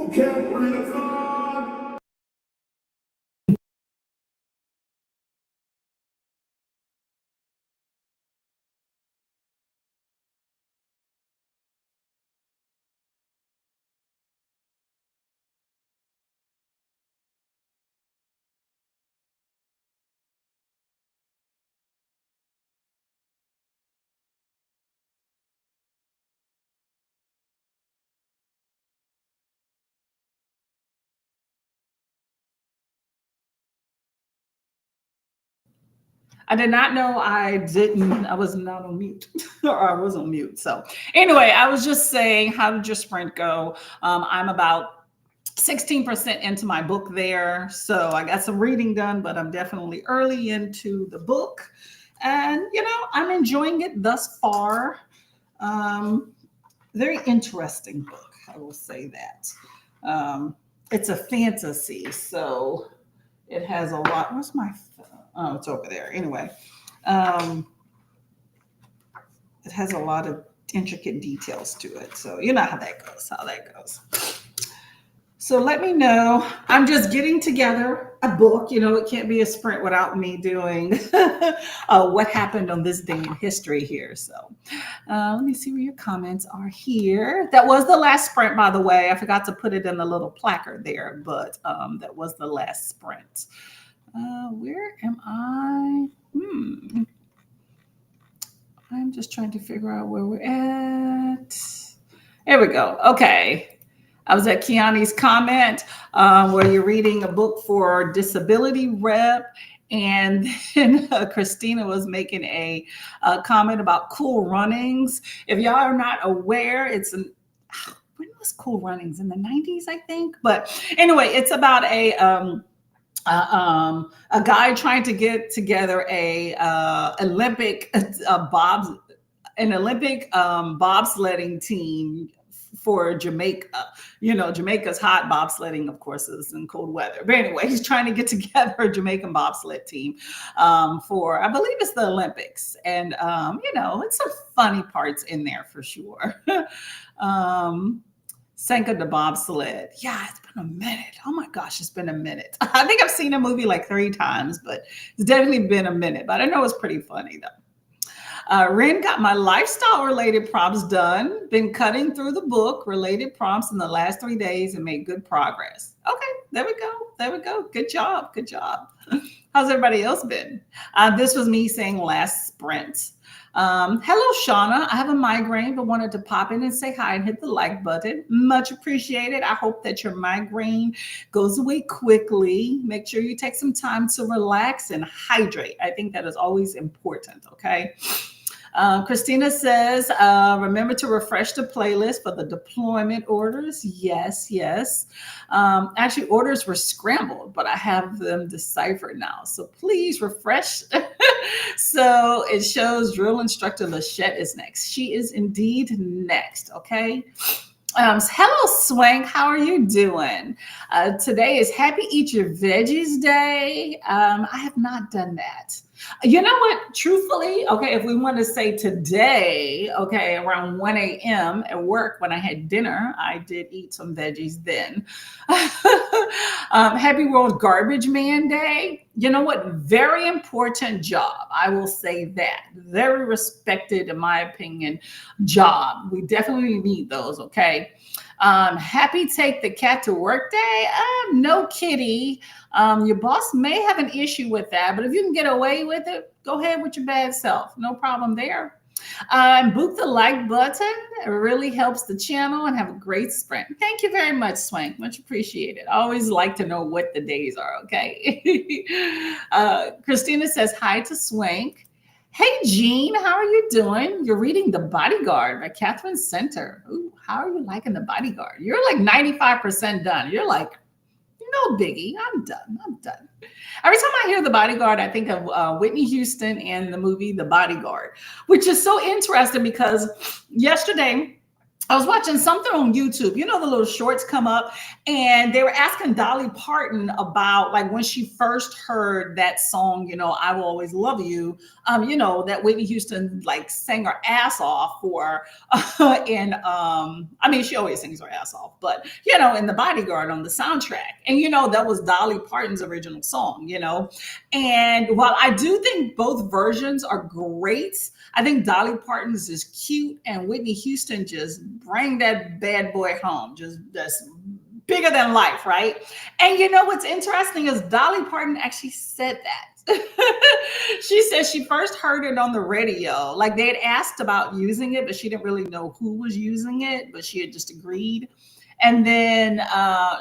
Boot Camp Readathon. I did not know I was not on mute or I was on mute. So anyway, I was just saying, how did your sprint go? I'm about 16% into my book there. So I got some reading done, but I'm definitely early into the book. And, I'm enjoying it thus far. Um, Very interesting book, I will say that. It's a fantasy, so it has a lot. Where's my phone? Oh, it's over there. Anyway, um, it has a lot of intricate details to it. So you know how that goes. So let me know. I'm just getting together a book. It can't be a sprint without me doing what happened on this day in history here. So let me see where your comments are here. That was the last sprint, by the way. I forgot to put it in the little placard there, but that was the last sprint. Where am I? I'm just trying to figure out where we're at. There we go. Okay. I was at Kiani's comment where you're reading a book for disability rep. And then Kristina was making a comment about Cool Runnings. If y'all are not aware, when was Cool Runnings? In the 90s, I think. But anyway, it's about a guy trying to get together an Olympic bobsledding team for Jamaica. Jamaica's hot bobsledding, of course, is in cold weather. But anyway, he's trying to get together a Jamaican bobsled team for, I believe it's the Olympics. And, it's some funny parts in there for sure. Sanka the bobsled. Yeah, it's been a minute. Oh my gosh, it's been a minute. I think I've seen a movie like 3 times, but it's definitely been a minute. But I know it's pretty funny though. Ren got my lifestyle related prompts done. Been cutting through the book related prompts in the last 3 days and made good progress. Okay, there we go. Good job. How's everybody else been? This was me saying last sprint. Hello, Shauna. I have a migraine, but wanted to pop in and say hi and hit the like button. Much appreciated. I hope that your migraine goes away quickly. Make sure you take some time to relax and hydrate. I think that is always important, okay? Kristina says, remember to refresh the playlist for the deployment orders. Yes. Actually, orders were scrambled, but I have them deciphered now. So please refresh. So it shows drill instructor Lachette is next. She is indeed next. Okay. Hello, Swank. How are you doing? Today is Happy Eat Your Veggies Day. I have not done that. You know what? Truthfully, okay, if we want to say today, okay, around 1 a.m. at work when I had dinner, I did eat some veggies then. Happy World Garbage Man Day. You know what? Very important job. I will say that. Very respected, in my opinion, job. We definitely need those, okay? Happy Take the Cat to Work Day. No kitty. Your boss may have an issue with that, but if you can get away with it, go ahead with your bad self. No problem there. Boot the like button. It really helps the channel and have a great sprint. Thank you very much, Swank. Much appreciated. I always like to know what the days are, okay? Kristina says hi to Swank. Hey, Jean, how are you doing? You're reading The Bodyguard by Catherine Center. Ooh, how are you liking The Bodyguard? You're like 95% done. You're like, no biggie. I'm done. Every time I hear The Bodyguard, I think of Whitney Houston and the movie The Bodyguard, which is so interesting because yesterday I was watching something on YouTube. You know, the little shorts come up, and they were asking Dolly Parton about like when she first heard that song, you know, I Will Always Love You, you know, that Whitney Houston like sang her ass off for. And I mean, she always sings her ass off, but you know, in The Bodyguard on the soundtrack. And you know, that was Dolly Parton's original song, you know. And while I do think both versions are great, I think Dolly Parton's is cute, and Whitney Houston just bring that bad boy home, just bigger than life, right? And you know what's interesting is Dolly Parton actually said that. She said she first heard it on the radio. Like they had asked about using it, but she didn't really know who was using it, but she had just agreed. And then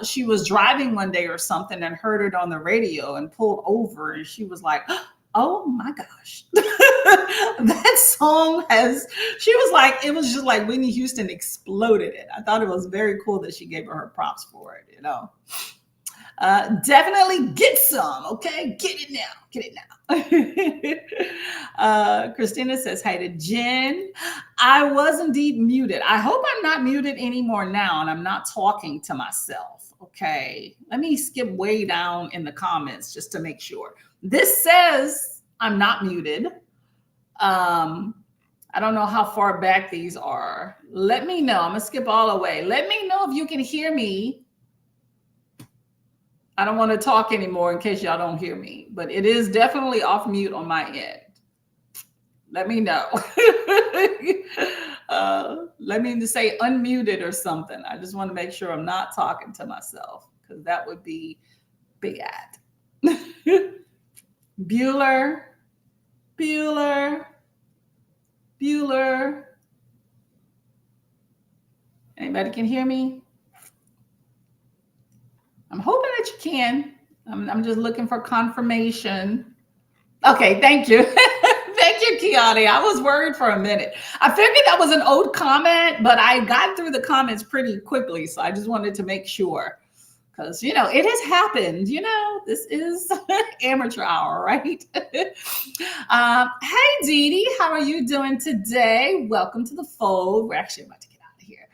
she was driving one day or something and heard it on the radio and pulled over, and she was like, oh my gosh. That song has, she was like, it was just like Whitney Houston exploded it. I thought it was very cool that she gave her props for it, you know. Definitely get some, okay? Get it now. Get it now. Kristina says, hi to Jen. I was indeed muted. I hope I'm not muted anymore now and I'm not talking to myself. Okay. Let me skip way down in the comments just to make sure. This says I'm not muted. I don't know how far back these are. Let me know. I'm going to skip all the way. Let me know if you can hear me. I don't want to talk anymore in case y'all don't hear me, but it is definitely off mute on my end. Let me know. Let me just say unmuted or something. I just want to make sure I'm not talking to myself because that would be bad. Bueller. Anybody can hear me? I'm hoping that you can. I'm just looking for confirmation. Okay, thank you. Thank you, Kiani. I was worried for a minute. I figured that was an old comment, but I got through the comments pretty quickly. So I just wanted to make sure. Because, you know, it has happened. You know, this is amateur hour, right? Hey, Dee Dee, how are you doing today? Welcome to the fold. We're actually about to get out of here.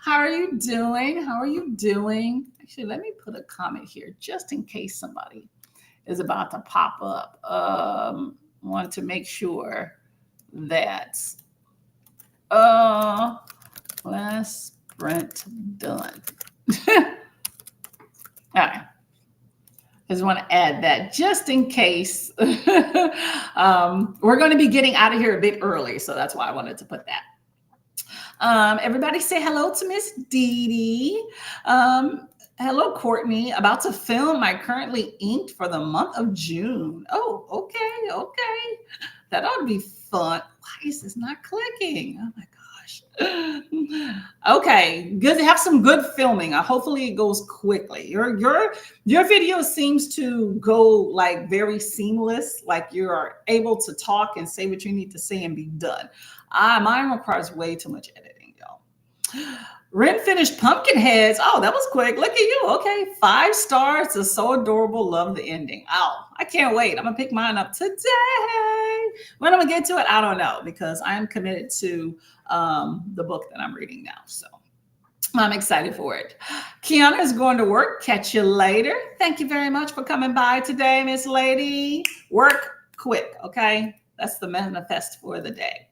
How are you doing? How are you doing? Actually, let me put a comment here just in case somebody is about to pop up. Want to make sure that last sprint done. All right. Just want to add that just in case. We're going to be getting out of here a bit early, so that's why I wanted to put that. Everybody say hello to Miss Dee Dee. Hello, Courtney. About to film. I currently inked for the month of June. Oh, okay. That ought to be fun. Why is this not clicking? Oh my gosh. Okay, good to have some good filming. Hopefully it goes quickly. Your video seems to go like very seamless, like you're able to talk and say what you need to say and be done. Mine requires way too much editing, y'all. Ren finished Pumpkinheads. Oh, that was quick. Look at you. Okay, 5 stars. It's so adorable. Love the ending. Oh, I can't wait. I'm gonna pick mine up today. When I'm gonna get to it, I don't know, because I am committed to the book that I'm reading now. So I'm excited for it. Kiana is going to work. Catch you later. Thank you very much for coming by today, Miss Lady. Work quick, okay? That's the manifest for the day.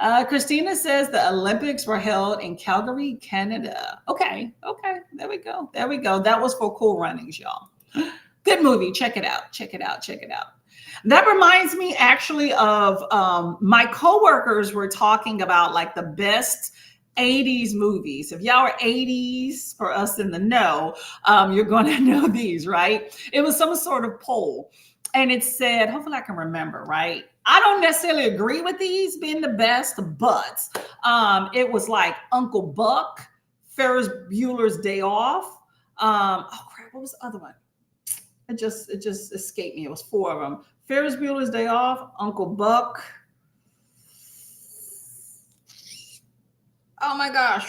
Kristina says the Olympics were held in Calgary, Canada. Okay. There we go. That was for Cool Runnings, y'all. Good movie. Check it out. That reminds me actually of my coworkers were talking about like the best 80s movies. If y'all are 80s for us in the know, you're going to know these, right? It was some sort of poll. And it said, hopefully I can remember, right? I don't necessarily agree with these being the best, but it was like Uncle Buck, Ferris Bueller's Day Off. Oh crap, what was the other one? It just escaped me. It was 4 of them. Ferris Bueller's Day Off, Uncle Buck. Oh my gosh.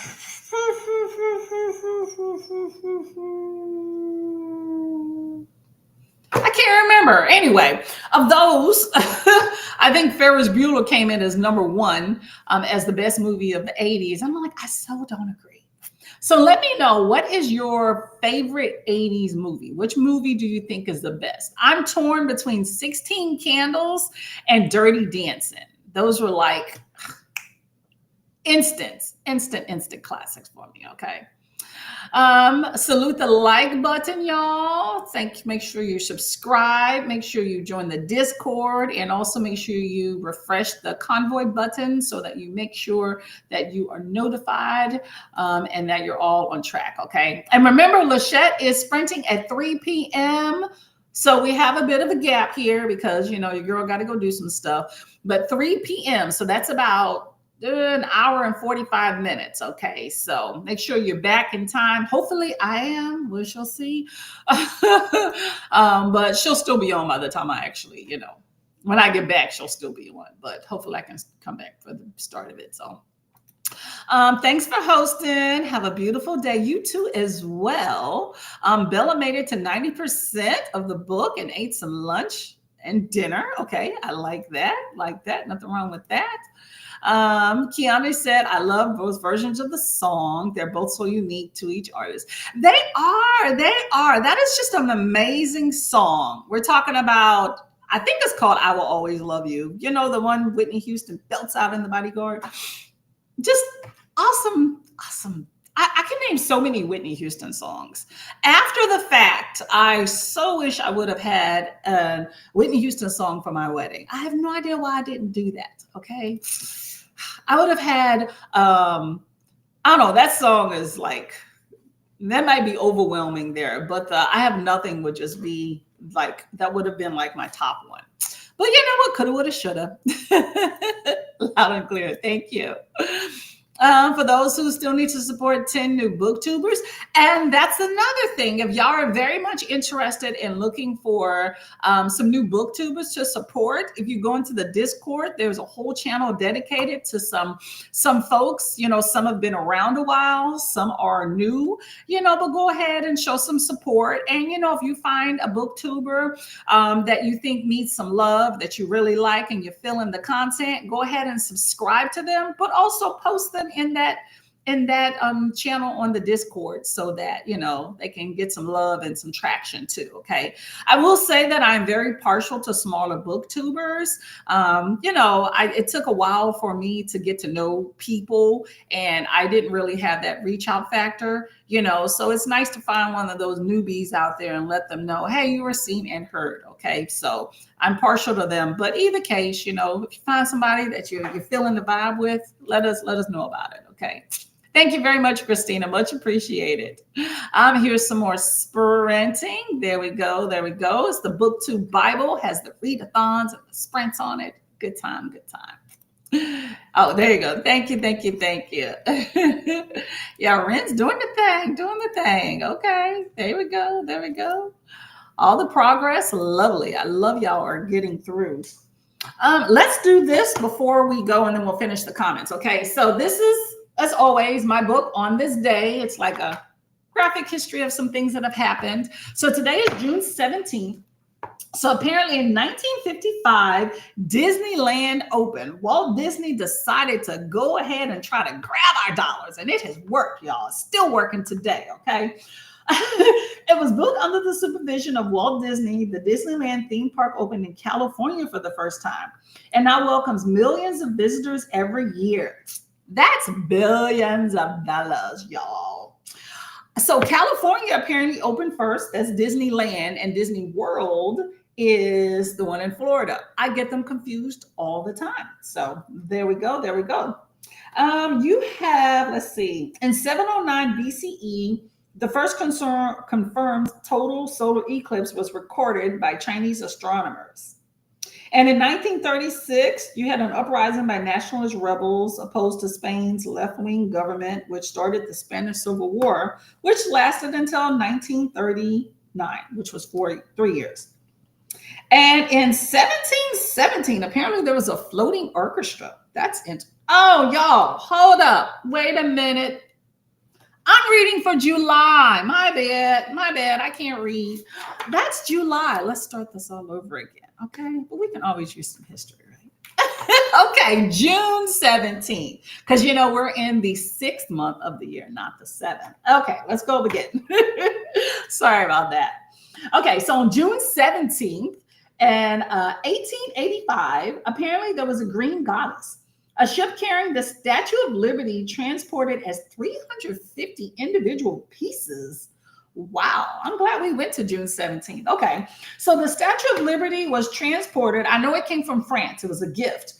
I can't remember. Anyway, of those, I I think Ferris Bueller came in as number one as the best movie of the 80s. I'm like, I so don't agree. So let me know, what is your favorite 80s movie? Which movie do you think is the best? I'm torn between 16 Candles and Dirty Dancing. Those were like instant classics for me. Okay. Salute the like button, y'all. Make sure you subscribe. Make sure you join the Discord, and also make sure you refresh the convoy button so that you make sure that you are notified and that you're all on track. Okay. And remember, Lachette is sprinting at 3 p.m. So we have a bit of a gap here because, you know, your girl got to go do some stuff, but 3 p.m. So that's about an hour and 45 minutes. Okay. So make sure you're back in time. Hopefully I am, we shall see. But she'll still be on by the time I actually, you know, when I get back, she'll still be on, but hopefully I can come back for the start of it. So thanks for hosting. Have a beautiful day. You too as well. Bella made it to 90% of the book and ate some lunch and dinner. Okay. I like that. Nothing wrong with that. Kiana said, I love both versions of the song. They're both so unique to each artist. They are. That is just an amazing song. We're talking about, I think it's called I Will Always Love You. You know, the one Whitney Houston belts out in The Bodyguard. Just awesome. I can name so many Whitney Houston songs. After the fact, I so wish I would have had a Whitney Houston song for my wedding. I have no idea why I didn't do that. Okay. I would have had, I don't know, that song is like, that might be overwhelming there, but I Have Nothing would just be like, that would have been like my top one. But you know what? Coulda, woulda, shoulda. Loud and clear. Thank you. For those who still need to support 10 new booktubers. And that's another thing. If y'all are very much interested in looking for some new booktubers to support, if you go into the Discord, there's a whole channel dedicated to some folks. You know, some have been around a while, some are new, you know, but go ahead and show some support. And, you know, if you find a booktuber that you think needs some love, that you really like, and you're feeling the content, go ahead and subscribe to them, but also post them in that channel on the Discord so that, you know, they can get some love and some traction too. Okay. I will say that I'm very partial to smaller booktubers. You know, it took a while for me to get to know people, and I didn't really have that reach out factor, you know, so it's nice to find one of those newbies out there and let them know, hey, you were seen and heard. Okay. So I'm partial to them, but either case, you know, if you find somebody that you're feeling the vibe with, let us know about it. Okay. Thank you very much, Kristina. Much appreciated. Here's some more sprinting. There we go. It's the BookTube Bible, has the readathons and the sprints on it. Good time. Oh, there you go. Thank you. Yeah, Ren's doing the thing. Okay, there we go. All the progress, lovely. I love y'all are getting through. Let's do this before we go, and then we'll finish the comments. Okay, so this is, as always, my book on this day. It's like a graphic history of some things that have happened. So today is June 17th. So apparently in 1955, Disneyland opened. Walt Disney decided to go ahead and try to grab our dollars, and it has worked, y'all. It's still working today, okay? It was built under the supervision of Walt Disney. The Disneyland theme park opened in California for the first time and now welcomes millions of visitors every year. That's billions of dollars, y'all. So California apparently opened first. That's Disneyland, and Disney World is the one in Florida. I get them confused all the time. So there we go. You have, let's see, in 709 BCE, the first confirmed total solar eclipse was recorded by Chinese astronomers. And in 1936, you had an uprising by nationalist rebels opposed to Spain's left-wing government, which started the Spanish Civil War, which lasted until 1939, which was 3 years. And in 1717, apparently there was a floating orchestra. That's interesting. Oh, y'all, hold up. Wait a minute. I'm reading for July. My bad. I can't read. That's July. Let's start this all over again. Okay. But we can always use some history, right? Okay, June 17th. Because we're in the 6th month of the year, not the 7th. Okay, let's go again. Sorry about that. Okay, so on June 17th in 1885, apparently there was a green goddess. A ship carrying the Statue of Liberty transported as 350 individual pieces. Wow, I'm glad we went to June 17th. Okay, so the Statue of Liberty was transported. I know it came from France, it was a gift.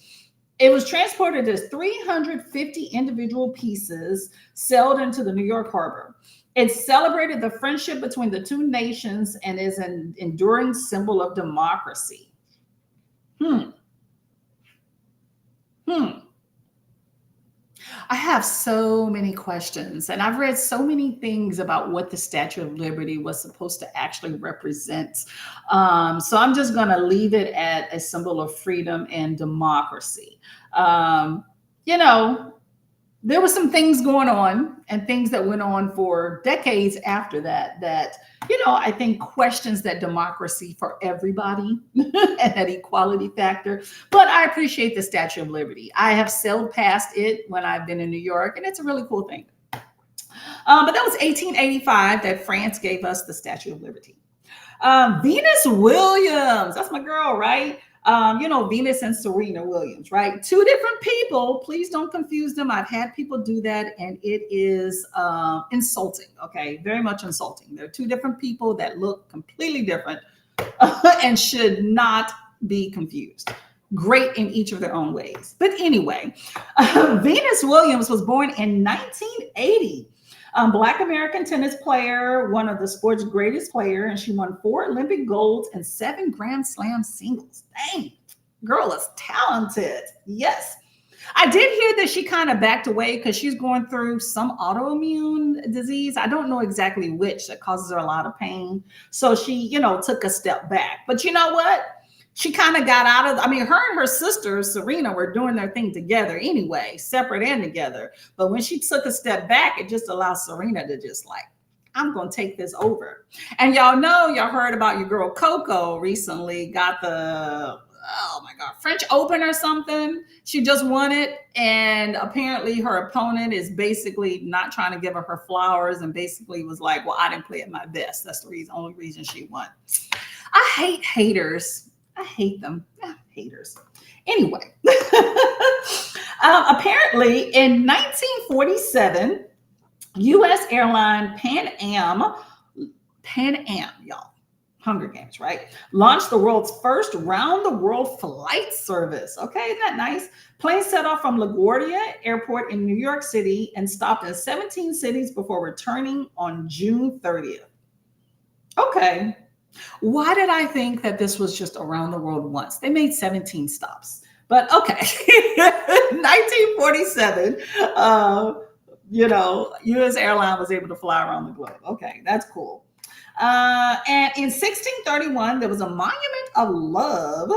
It was transported as 350 individual pieces sailed into the New York harbor. It celebrated the friendship between the two nations and is an enduring symbol of democracy. Hmm. I have so many questions, and I've read so many things about what the Statue of Liberty was supposed to actually represent. So I'm just going to leave it at a symbol of freedom and democracy. Um, you know, there were some things going on and things that went on for decades after that I think questions that democracy for everybody and that equality factor. But I appreciate the Statue of Liberty. I have sailed past it when I've been in New York, and it's a really cool thing. But that was 1885 that France gave us the Statue of Liberty. Venus Williams, that's my girl, right? Venus and Serena Williams, right? Two different people. Please don't confuse them. I've had people do that, and it is insulting. Okay, very much insulting. They're two different people that look completely different and should not be confused. Great in each of their own ways. But anyway, Venus Williams was born in 1980. Black American tennis player, one of the sport's greatest player, and she won 4 Olympic golds and 7 Grand Slam singles. Dang, girl is talented. Yes. I did hear that she kind of backed away because she's going through some autoimmune disease. I don't know exactly which that causes her a lot of pain. So she, took a step back. But you know what? She kind of got out of, her and her sister, Serena, were doing their thing together anyway, separate and together. But when she took a step back, it just allowed Serena to just I'm going to take this over. And y'all heard about your girl Coco recently got the, French Open or something. She just won it. And apparently her opponent is basically not trying to give her flowers and basically was like, well, I didn't play at my best. That's the only reason she won. I hate haters. I hate them. Haters. Anyway, apparently in 1947, U.S. airline Pan Am, y'all, Hunger Games, right? Launched the world's first round-the-world flight service. Okay, isn't that nice? Plane set off from LaGuardia Airport in New York City and stopped in 17 cities before returning on June 30th. Okay. Why did I think that this was just around the world once? They made 17 stops. But okay, 1947, U.S. airline was able to fly around the globe. Okay, that's cool. And in 1631, there was a monument of love.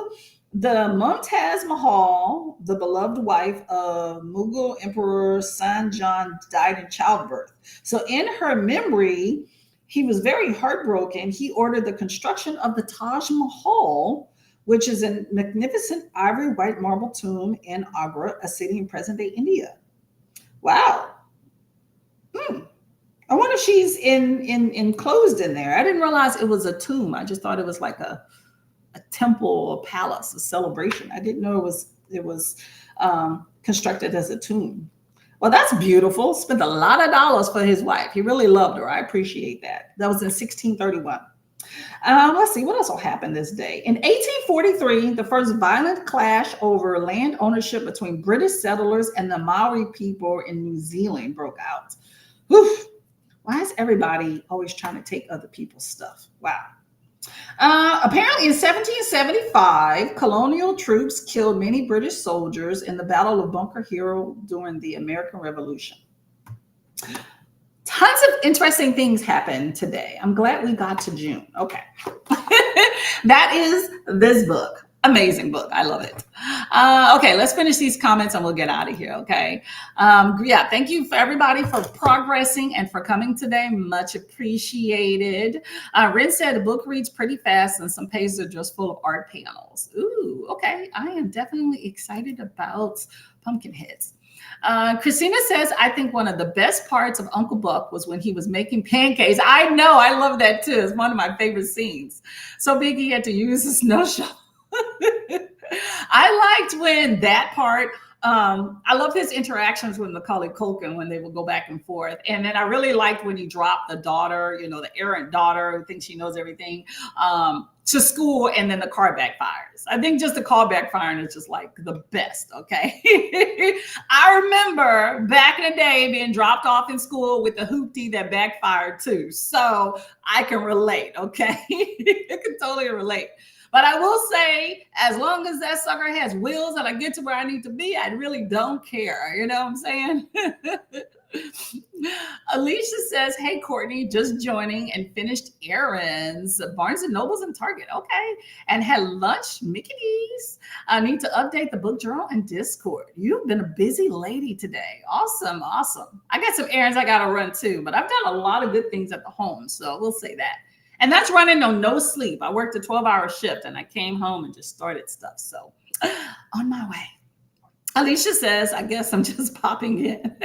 The Mumtaz Mahal, the beloved wife of Mughal Emperor Shahjahan, died in childbirth. So in her memory, he was very heartbroken. He ordered the construction of the Taj Mahal, which is a magnificent ivory white marble tomb in Agra, a city in present-day India. Wow. I wonder if she's enclosed in there. I didn't realize it was a tomb. I just thought it was like a temple, a palace, a celebration. I didn't know it was constructed as a tomb. Well, that's beautiful. Spent a lot of dollars for his wife. He really loved her. I appreciate that. That was in 1631. Let's see, what else will happen this day? In 1843, the first violent clash over land ownership between British settlers and the Maori people in New Zealand broke out. Whew. Why is everybody always trying to take other people's stuff? Wow. Apparently in 1775, colonial troops killed many British soldiers in the Battle of Bunker Hill during the American Revolution. Tons of interesting things happened today. I'm glad we got to June. Okay. That is this book. Amazing book. I love it. Okay, let's finish these comments and we'll get out of here. Okay. Yeah, thank you for everybody for progressing and for coming today. Much appreciated. Rin said the book reads pretty fast and some pages are just full of art panels. Ooh, okay. I am definitely excited about Pumpkinheads. Kristina says, I think one of the best parts of Uncle Buck was when he was making pancakes. I know. I love that too. It's one of my favorite scenes. So big he had to use a snow shovel. I liked when that part. I love his interactions with Macaulay Culkin when they would go back and forth. And then I really liked when he dropped the daughter, the errant daughter who thinks she knows everything, to school, and then the car backfires. I think just the car backfiring is just like the best. Okay. I remember back in the day being dropped off in school with the hoopty that backfired too. So I can relate. Okay. I can totally relate. But I will say, as long as that sucker has wheels and I get to where I need to be, I really don't care. You know what I'm saying? Alicia says, hey, Courtney, just joining and finished errands. Barnes & Nobles and Target. Okay. And had lunch, Mickey D's. I need to update the book journal and Discord. You've been a busy lady today. Awesome. Awesome. I got some errands I got to run too, but I've done a lot of good things at the home. So we'll say that. And that's running on no sleep. I worked a 12-hour shift and I came home and just started stuff. So on my way. Alicia says, I guess I'm just popping in.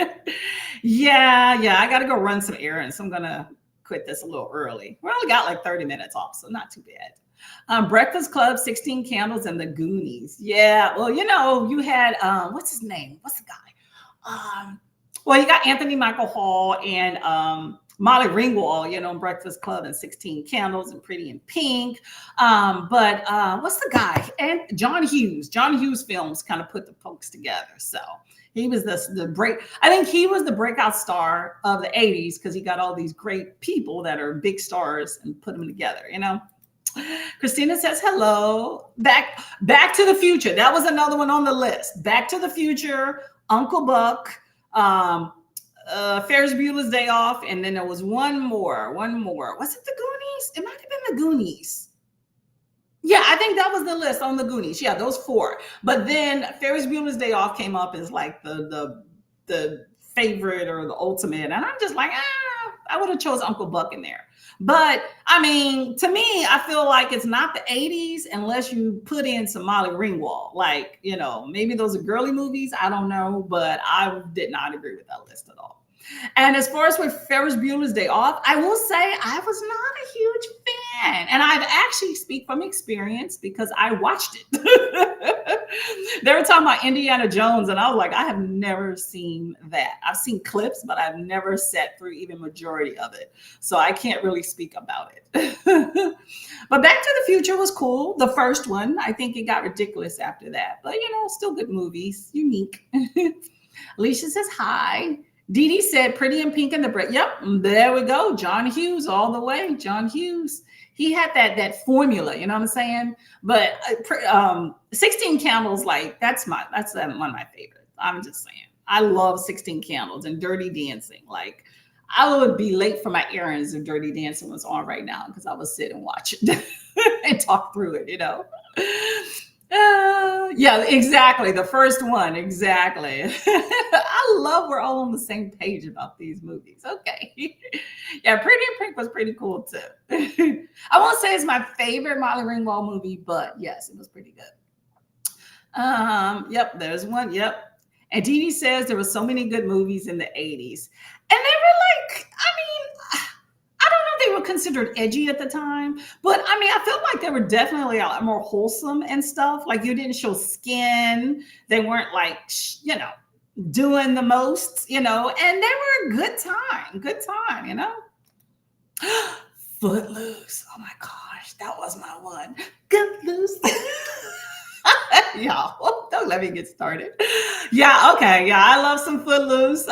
Yeah. I got to go run some errands. I'm going to quit this a little early. We only got like 30 minutes off, so not too bad. Breakfast Club, 16 Candles, and the Goonies. Yeah. Well, you had, what's his name? What's the guy? Well, you got Anthony Michael Hall and Molly Ringwald, Breakfast Club and 16 Candles and Pretty in Pink. But what's the guy? And John Hughes. John Hughes films kind of put the folks together. So he was I think he was the breakout star of the 80s because he got all these great people that are big stars and put them together, Kristina says, hello. Back to the Future. That was another one on the list. Back to the Future, Uncle Buck, Ferris Bueller's Day Off, and then there was one more. Was it the Goonies? It might have been the Goonies. Yeah, I think that was the list on the Goonies. Yeah, those four. But then Ferris Bueller's Day Off came up as like the favorite or the ultimate, and I'm just like, I would have chose Uncle Buck in there. But I mean, to me, I feel like it's not the 80s unless you put in some Molly Ringwald. Like, maybe those are girly movies. I don't know, but I did not agree with that list at all. And as far as with Ferris Bueller's Day Off, I will say I was not a huge fan. And I've actually speak from experience because I watched it. They were talking about Indiana Jones, and I was like, I have never seen that. I've seen clips, but I've never sat through even majority of it. So I can't really speak about it. But Back to the Future was cool. The first one, I think it got ridiculous after that. But, still good movies, unique. Alicia says, hi. Dee Dee said Pretty in Pink and the Brick. Yep, there we go. John Hughes all the way. John Hughes. He had that formula, you know what I'm saying? But 16 Candles, like that's one of my favorites. I'm just saying. I love 16 Candles and Dirty Dancing. Like I would be late for my errands if Dirty Dancing was on right now because I would sit and watch it and talk through it, Yeah, exactly. The first one, exactly. I love we're all on the same page about these movies. Okay. Yeah, Pretty in Pink was pretty cool too. I won't say it's my favorite Molly Ringwald movie, but yes, it was pretty good. Yep, there's one. Yep. And Dee Dee says there were so many good movies in the 80s. And they were like, I don't know if they were considered edgy at the time, but I felt like they were definitely a lot more wholesome and stuff. Like you didn't show skin. They weren't like, doing the most, and they were a good time. Footloose. Oh my gosh, that was my one. Footloose. Y'all, don't let me get started. Yeah, okay. Yeah, I love some Footloose.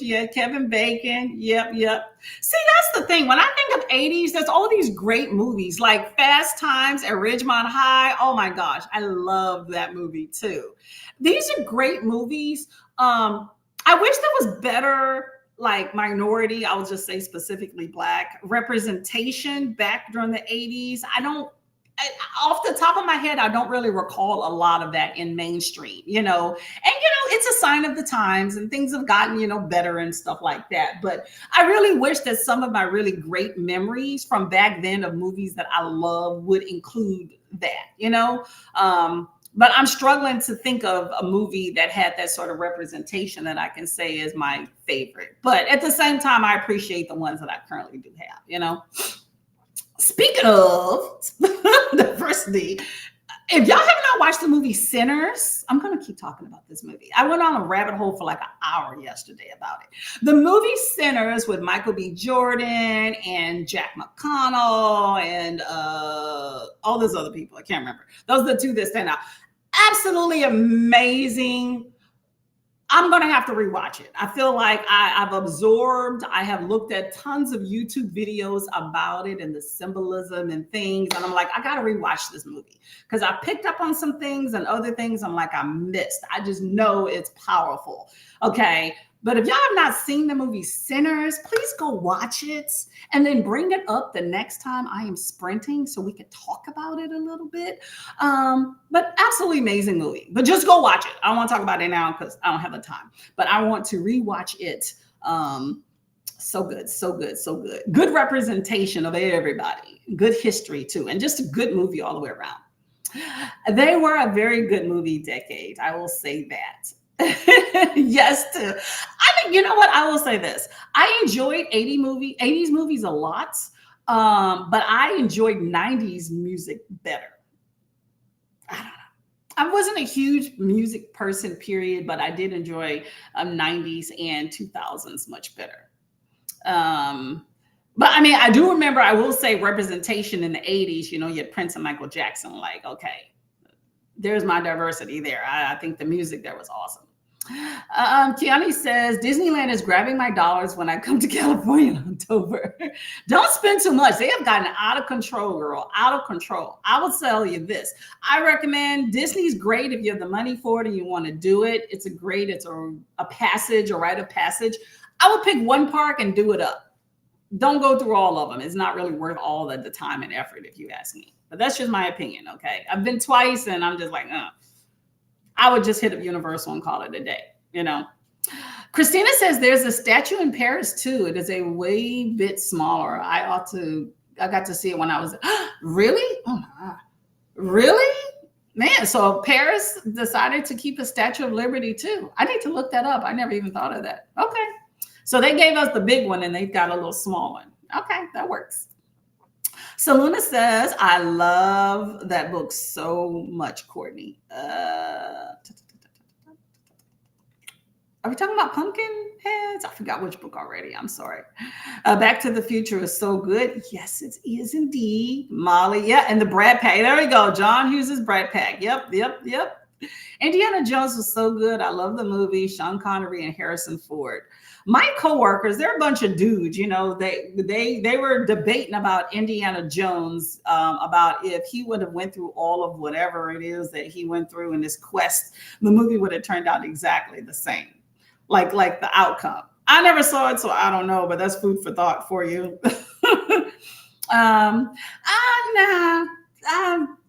Yeah, Kevin Bacon. Yep. See, that's the thing. When I think of 80s, there's all these great movies like Fast Times at Ridgemont High. Oh my gosh, I love that movie too. These are great movies. I wish there was better like minority, I would just say specifically Black representation back during the 80s. I don't off the top of my head, I don't really recall a lot of that in mainstream, it's a sign of the times and things have gotten, better and stuff like that. But I really wish that some of my really great memories from back then of movies that I love would include that. But I'm struggling to think of a movie that had that sort of representation that I can say is my favorite. But at the same time, I appreciate the ones that I currently do have. Speaking of diversity, if y'all have not watched the movie Sinners, I'm going to keep talking about this movie. I went on a rabbit hole for like an hour yesterday about it. The movie Sinners with Michael B. Jordan and Jack McConnell and all those other people. I can't remember. Those are the two that stand out. Absolutely amazing. I'm going to have to rewatch it. I feel like I've absorbed, I have looked at tons of YouTube videos about it and the symbolism and things. And I'm like, I got to rewatch this movie because I picked up on some things and other things I'm like, I missed. I just know it's powerful. Okay. But if y'all have not seen the movie Sinners, please go watch it and then bring it up the next time I am sprinting so we can talk about it a little bit. But absolutely amazing movie. But just go watch it. I don't want to talk about it now because I don't have the time. But I want to rewatch it. So good, so good, so good. Good representation of everybody. Good history too. And just a good movie all the way around. They were a very good movie decade. I will say that. Yes, too. I mean, you know what? I will say this. I enjoyed 80s movies a lot, but I enjoyed 90s music better. I don't know. I wasn't a huge music person, period, but I did enjoy 90s and 2000s much better. But I mean, I do remember, I will say representation in the 80s, you had Prince and Michael Jackson, like, okay, there's my diversity there. I think the music there was awesome. Kiani says, Disneyland is grabbing my dollars when I come to California in October. Don't spend too much. They have gotten out of control, girl, out of control. I will tell you this. I recommend Disney's great if you have the money for it and you want to do it. It's a passage, a rite of passage. I would pick one park and do it up. Don't go through all of them. It's not really worth all of the time and effort if you ask me. But that's just my opinion, okay? I've been twice and I'm just like, I would just hit up Universal and call it a day, Kristina says there's a statue in Paris too. It is a way bit smaller. I got to see it when I was, really? Oh my God. Really? Man, so Paris decided to keep a Statue of Liberty too. I need to look that up. I never even thought of that. Okay. So they gave us the big one and they've got a little small one. Okay, that works. Selena says, I love that book so much, Courtney. Are we talking about Pumpkinheads? I forgot which book already. I'm sorry. Back to the Future is so good. Yes, it is indeed. Molly, yeah, and the Brat Pack. There we go. John Hughes' Brat Pack. Yep. Indiana Jones was so good. I love the movie. Sean Connery and Harrison Ford. My coworkers, they're a bunch of dudes, they were debating about Indiana Jones, about if he would have went through all of whatever it is that he went through in this quest, the movie would have turned out exactly the same, like the outcome. I never saw it, so I don't know, but that's food for thought for you.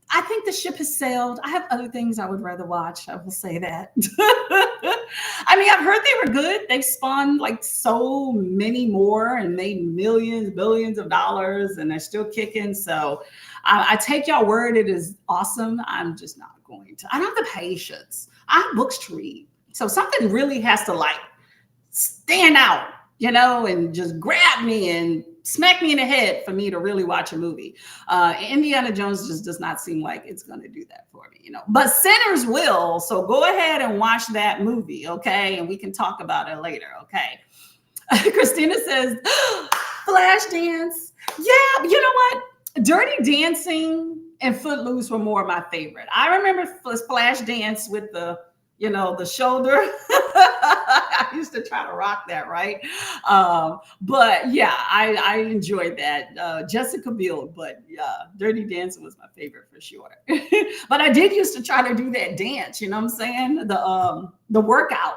I think the ship has sailed. I have other things I would rather watch. I will say that. I mean, I've heard they were good. They've spawned like so many more and made millions, billions of dollars, and they're still kicking. So I take y'all word. It is awesome. I'm just not going to. I don't have the patience. I have books to read. So something really has to like stand out, and just grab me and smack me in the head for me to really watch a movie. Indiana Jones just does not seem like it's going to do that for me, But Sinners will. So go ahead and watch that movie, okay? And we can talk about it later, okay? Kristina says, Flashdance. Yeah, you know what? Dirty Dancing and Footloose were more of my favorite. I remember Flashdance with the shoulder. I used to try to rock that, right? But yeah, I enjoyed that. Jessica Biel, but Dirty Dancing was my favorite for sure. But I did used to try to do that dance, you know what I'm saying? The workout.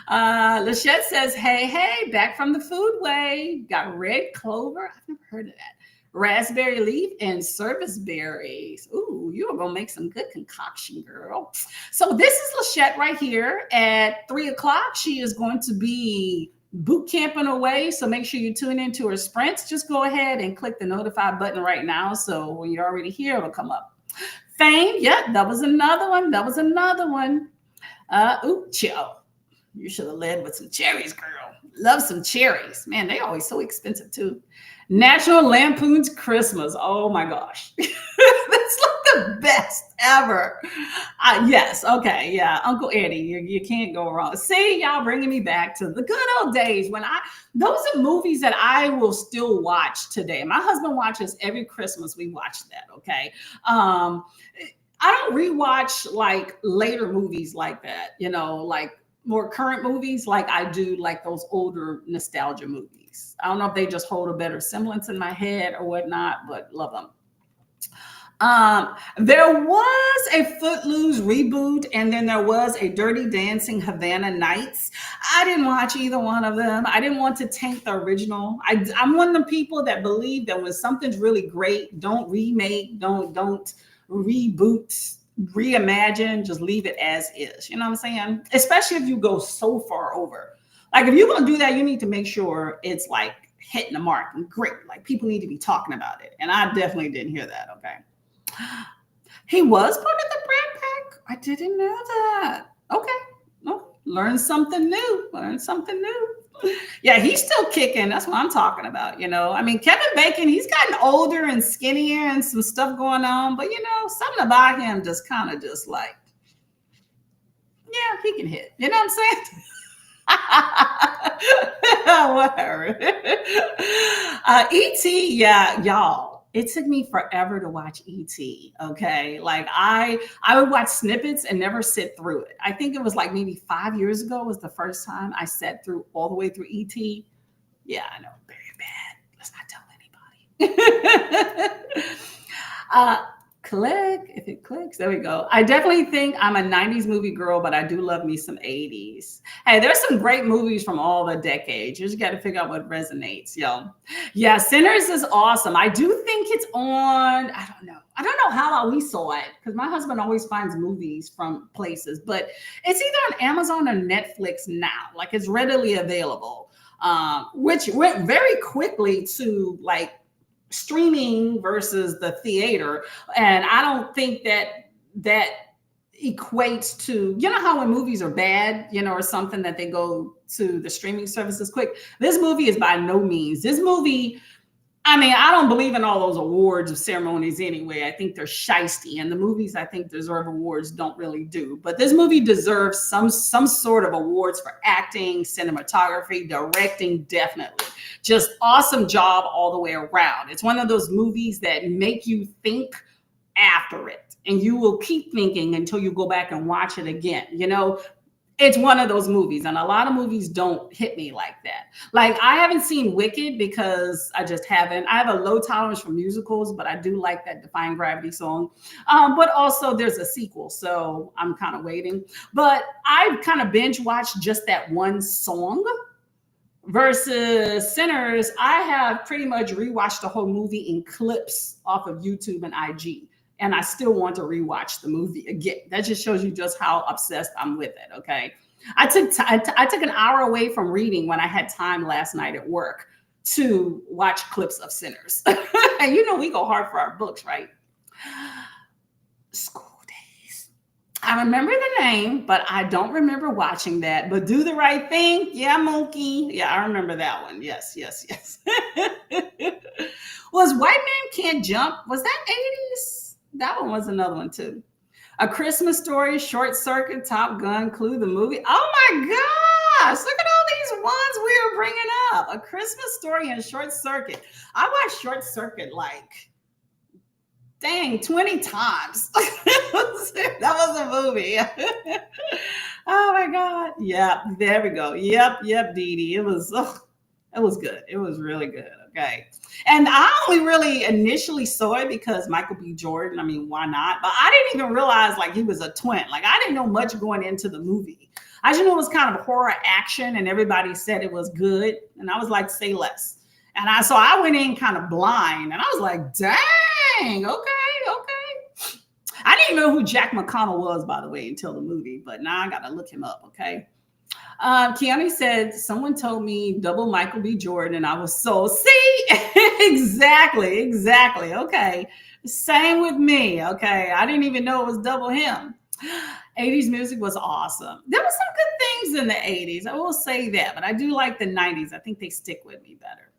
Lachette says, hey, back from the foodway. Got red clover. I've never heard of that. raspberry leaf, and service berries. Ooh, you are going to make some good concoction, girl. So this is Lachette right here. At 3 o'clock, she is going to be boot camping away. So make sure you tune into her sprints. Just go ahead and click the notify button right now. So when you're already here, it'll come up. Fame, yep, that was another one. That was another one. Chill. You should have led with some cherries, girl. Love some cherries. Man, they always so expensive too. National Lampoon's Christmas. Oh my gosh. That's like the best ever. Yes. Okay. Yeah. Uncle Eddie, you can't go wrong. See, y'all bringing me back to the good old days when those are movies that I will still watch today. My husband watches every Christmas. We watch that. Okay. I don't rewatch like later movies like that, like more current movies like I do like those older nostalgia movies. I don't know if they just hold a better semblance in my head or whatnot, but love them. There was a Footloose reboot, and then there was a Dirty Dancing Havana Nights. I didn't watch either one of them. I didn't want to taint the original. I'm one of the people that believe that when something's really great, don't remake, don't reboot, reimagine, just leave it as is. You know what I'm saying? Especially if you go so far over. Like if you're gonna do that, you need to make sure it's like hitting the mark and great. Like people need to be talking about it. And I definitely didn't hear that. Okay. He was part of the Brat Pack. I didn't know that. Okay. Oh, learn something new. Learn something new. Yeah, he's still kicking. That's what I'm talking about. I mean, Kevin Bacon, he's gotten older and skinnier and some stuff going on, but something about him just kind of just like, yeah, he can hit. You know what I'm saying? Whatever. E.T., yeah, y'all. It took me forever to watch E.T. Okay. Like I would watch snippets and never sit through it. I think it was like maybe 5 years ago was the first time I sat through all the way through E.T. Yeah, I know. Very bad. Let's not tell anybody. Click. If it clicks, there we go. I definitely think I'm a 90s movie girl, but I do love me some 80s. Hey, there's some great movies from all the decades. You just got to figure out what resonates, yo. Yeah, Sinners is awesome. I do think it's on, I don't know how we saw it because my husband always finds movies from places, but it's either on Amazon or Netflix now. Like it's readily available, which went very quickly to like streaming versus the theater. And I don't think that equates to, how when movies are bad, or something that they go to the streaming services quick. This movie is by no means. This movie, I mean, I don't believe in all those awards ceremonies anyway. I think they're shisty, and the movies I think deserve awards don't really do. But this movie deserves some sort of awards for acting, cinematography, directing, definitely. Just awesome job all the way around. It's one of those movies that make you think after it, and you will keep thinking until you go back and watch it again. It's one of those movies, and a lot of movies don't hit me like that. Like I haven't seen Wicked because I just haven't. I have a low tolerance for musicals, but I do like that Defying Gravity song. But also there's a sequel, so I'm kind of waiting. But I've kind of binge watched just that one song. Versus Sinners, I have pretty much rewatched the whole movie in clips off of YouTube and IG. And I still want to rewatch the movie again. That just shows you just how obsessed I'm with it. Okay. I took an hour away from reading when I had time last night at work to watch clips of Sinners. And we go hard for our books, right? School Days. I remember the name, but I don't remember watching that. But Do the Right Thing. Yeah, Monkey. Yeah, I remember that one. Yes. Was White Man Can't Jump? Was that 80s? That one was another one too. A Christmas Story, Short Circuit, Top Gun, Clue, the movie. Oh my gosh, look at all these ones we are bringing up. A Christmas Story and Short Circuit. I watched Short Circuit like, 20 times. That was a movie. Oh my God. Yeah, there we go. Yep, Dee Dee. It was good. It was really good. Okay. And I only really initially saw it because Michael B. Jordan. I mean, why not? But I didn't even realize like he was a twin. Like I didn't know much going into the movie. I just knew it was kind of horror action and everybody said it was good. And I was like, say less. And so I went in kind of blind, and I was like, dang, okay. I didn't even know who Jack McConnell was, by the way, until the movie, but now I got to look him up, okay? Keanu said, someone told me double Michael B. Jordan, and I was so, see? Exactly. Okay. Same with me, okay? I didn't even know it was double him. 80s music was awesome. There were some good things in the 80s. I will say that, but I do like the 90s. I think they stick with me better.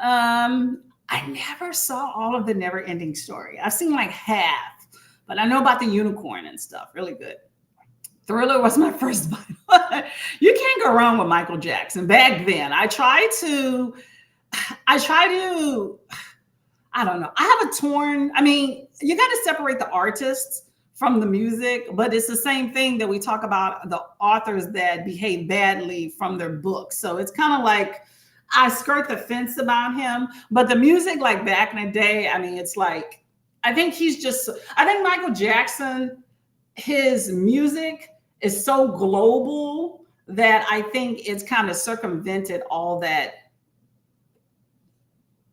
I never saw all of the Never Ending Story. I've seen like half, but I know about the unicorn and stuff. Really good. Thriller was my first Bible. You can't go wrong with Michael Jackson. Back then, I don't know. I have a torn, I mean, you got to separate the artists from the music, but it's the same thing that we talk about the authors that behave badly from their books. So it's kind of like I skirt the fence about him, but the music, like back in the day, I mean, it's like, I think Michael Jackson, his music is so global that I think it's kind of circumvented all that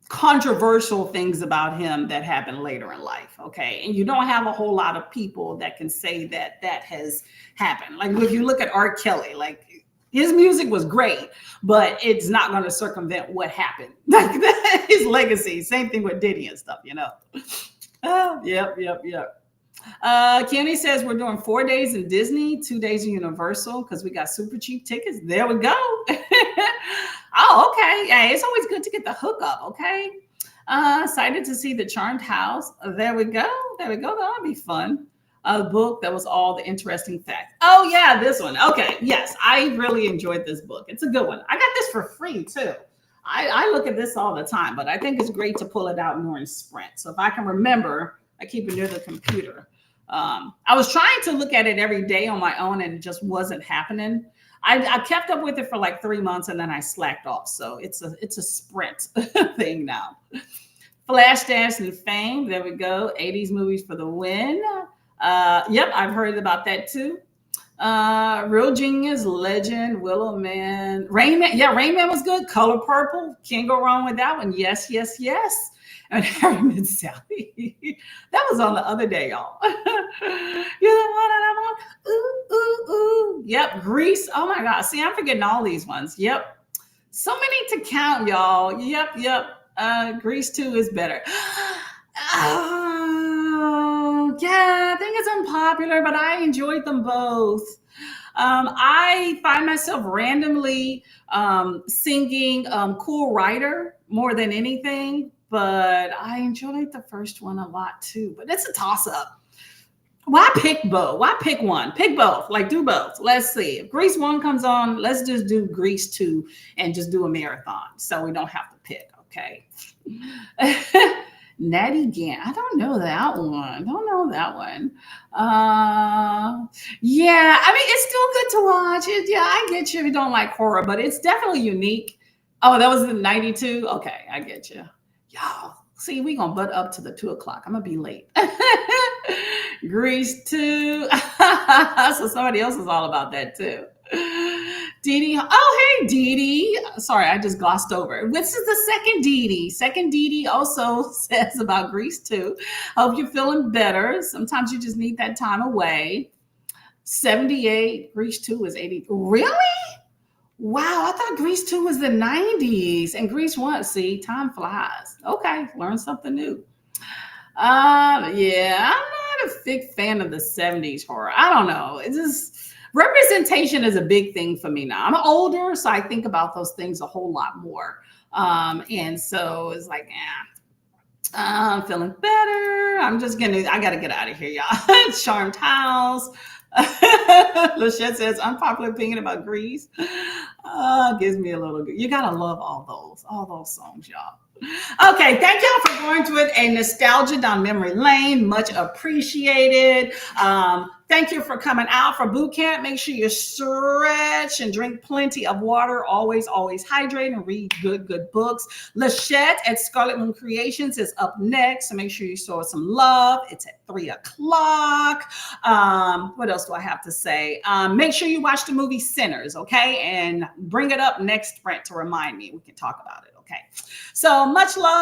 controversial things about him that happened later in life. Okay. And you don't have a whole lot of people that can say that has happened. Like if you look at R. Kelly, like his music was great, but it's not going to circumvent what happened. Like his legacy. Same thing with Diddy and stuff, you know? Oh, yep. Kenny says we're doing 4 days in Disney, 2 days in Universal because we got super cheap tickets. There we go. Oh, okay. Hey, it's always good to get the hookup. Okay. Excited to see the Charmed House. There we go. That'll be fun. A book that was all the interesting facts. Oh yeah, this one. Okay. Yes, I really enjoyed this book. It's a good one. I got this for free too. I look at this all the time, but I think it's great to pull it out more in Sprint. So if I can remember, I keep it near the computer. I was trying to look at it every day on my own, and it just wasn't happening. I kept up with it for like 3 months, and then I slacked off. So it's a Sprint thing now. Flashdance and Fame. There we go. 80s movies for the win. Yep, I've heard about that too. Real Genius, Legend, Willow Man, Rain Man. Yeah, Rain Man was good. Color Purple. Can't go wrong with that one. Yes. And Harry and Sally. That was on the other day, y'all. You're the one that I want. Ooh. Yep. Grease. Oh my God. See, I'm forgetting all these ones. Yep. So many to count, y'all. Yep. Grease 2 is better. Oh, yeah. I think it's unpopular, but I enjoyed them both. I find myself randomly singing Cool Rider more than anything. But I enjoyed the first one a lot too. But it's a toss-up. Why pick both? Why pick one? Pick both. Like do both. Let's see. If Grease 1 comes on, let's just do Grease 2 and just do a marathon. So we don't have to pick. Okay. Natty Gant. I don't know that one. Yeah, I mean, it's still good to watch it. Yeah, I get you if you don't like horror, but it's definitely unique. Oh, that was in 92? Okay, I get you. Y'all, see, we gonna butt up to the 2 o'clock. I'm gonna be late. Grease 2. So somebody else is all about that too. Dee Dee. Oh, hey, Dee Dee. Sorry, I just glossed over. This is the second Dee Dee. Second Dee Dee also says about Grease 2. Hope you're feeling better. Sometimes you just need that time away. 78. Grease 2 is 80. Really? Wow, I thought Grease 2 was the 90s and Grease 1. See, time flies. Okay, learn something new. Yeah, I'm not a big fan of the 70s horror. I don't know. It's just representation is a big thing for me now. I'm older, so I think about those things a whole lot more. And so it's like, I'm feeling better. I gotta get out of here, y'all. Charmed House. Lachette says unpopular opinion about Grease. Gives me a little. You gotta love all those songs, y'all. Okay, thank y'all for going to a nostalgia down memory lane. Much appreciated. Thank you for coming out for boot camp. Make sure you stretch and drink plenty of water. Always hydrate and read good books. Lachette at Scarlet Moon Creations is up next. So make sure you show us some love. It's at 3 o'clock. What else do I have to say? Make sure you watch the movie Sinners, okay? And bring it up next sprint to remind me. We can talk about it, okay? Okay. So much love.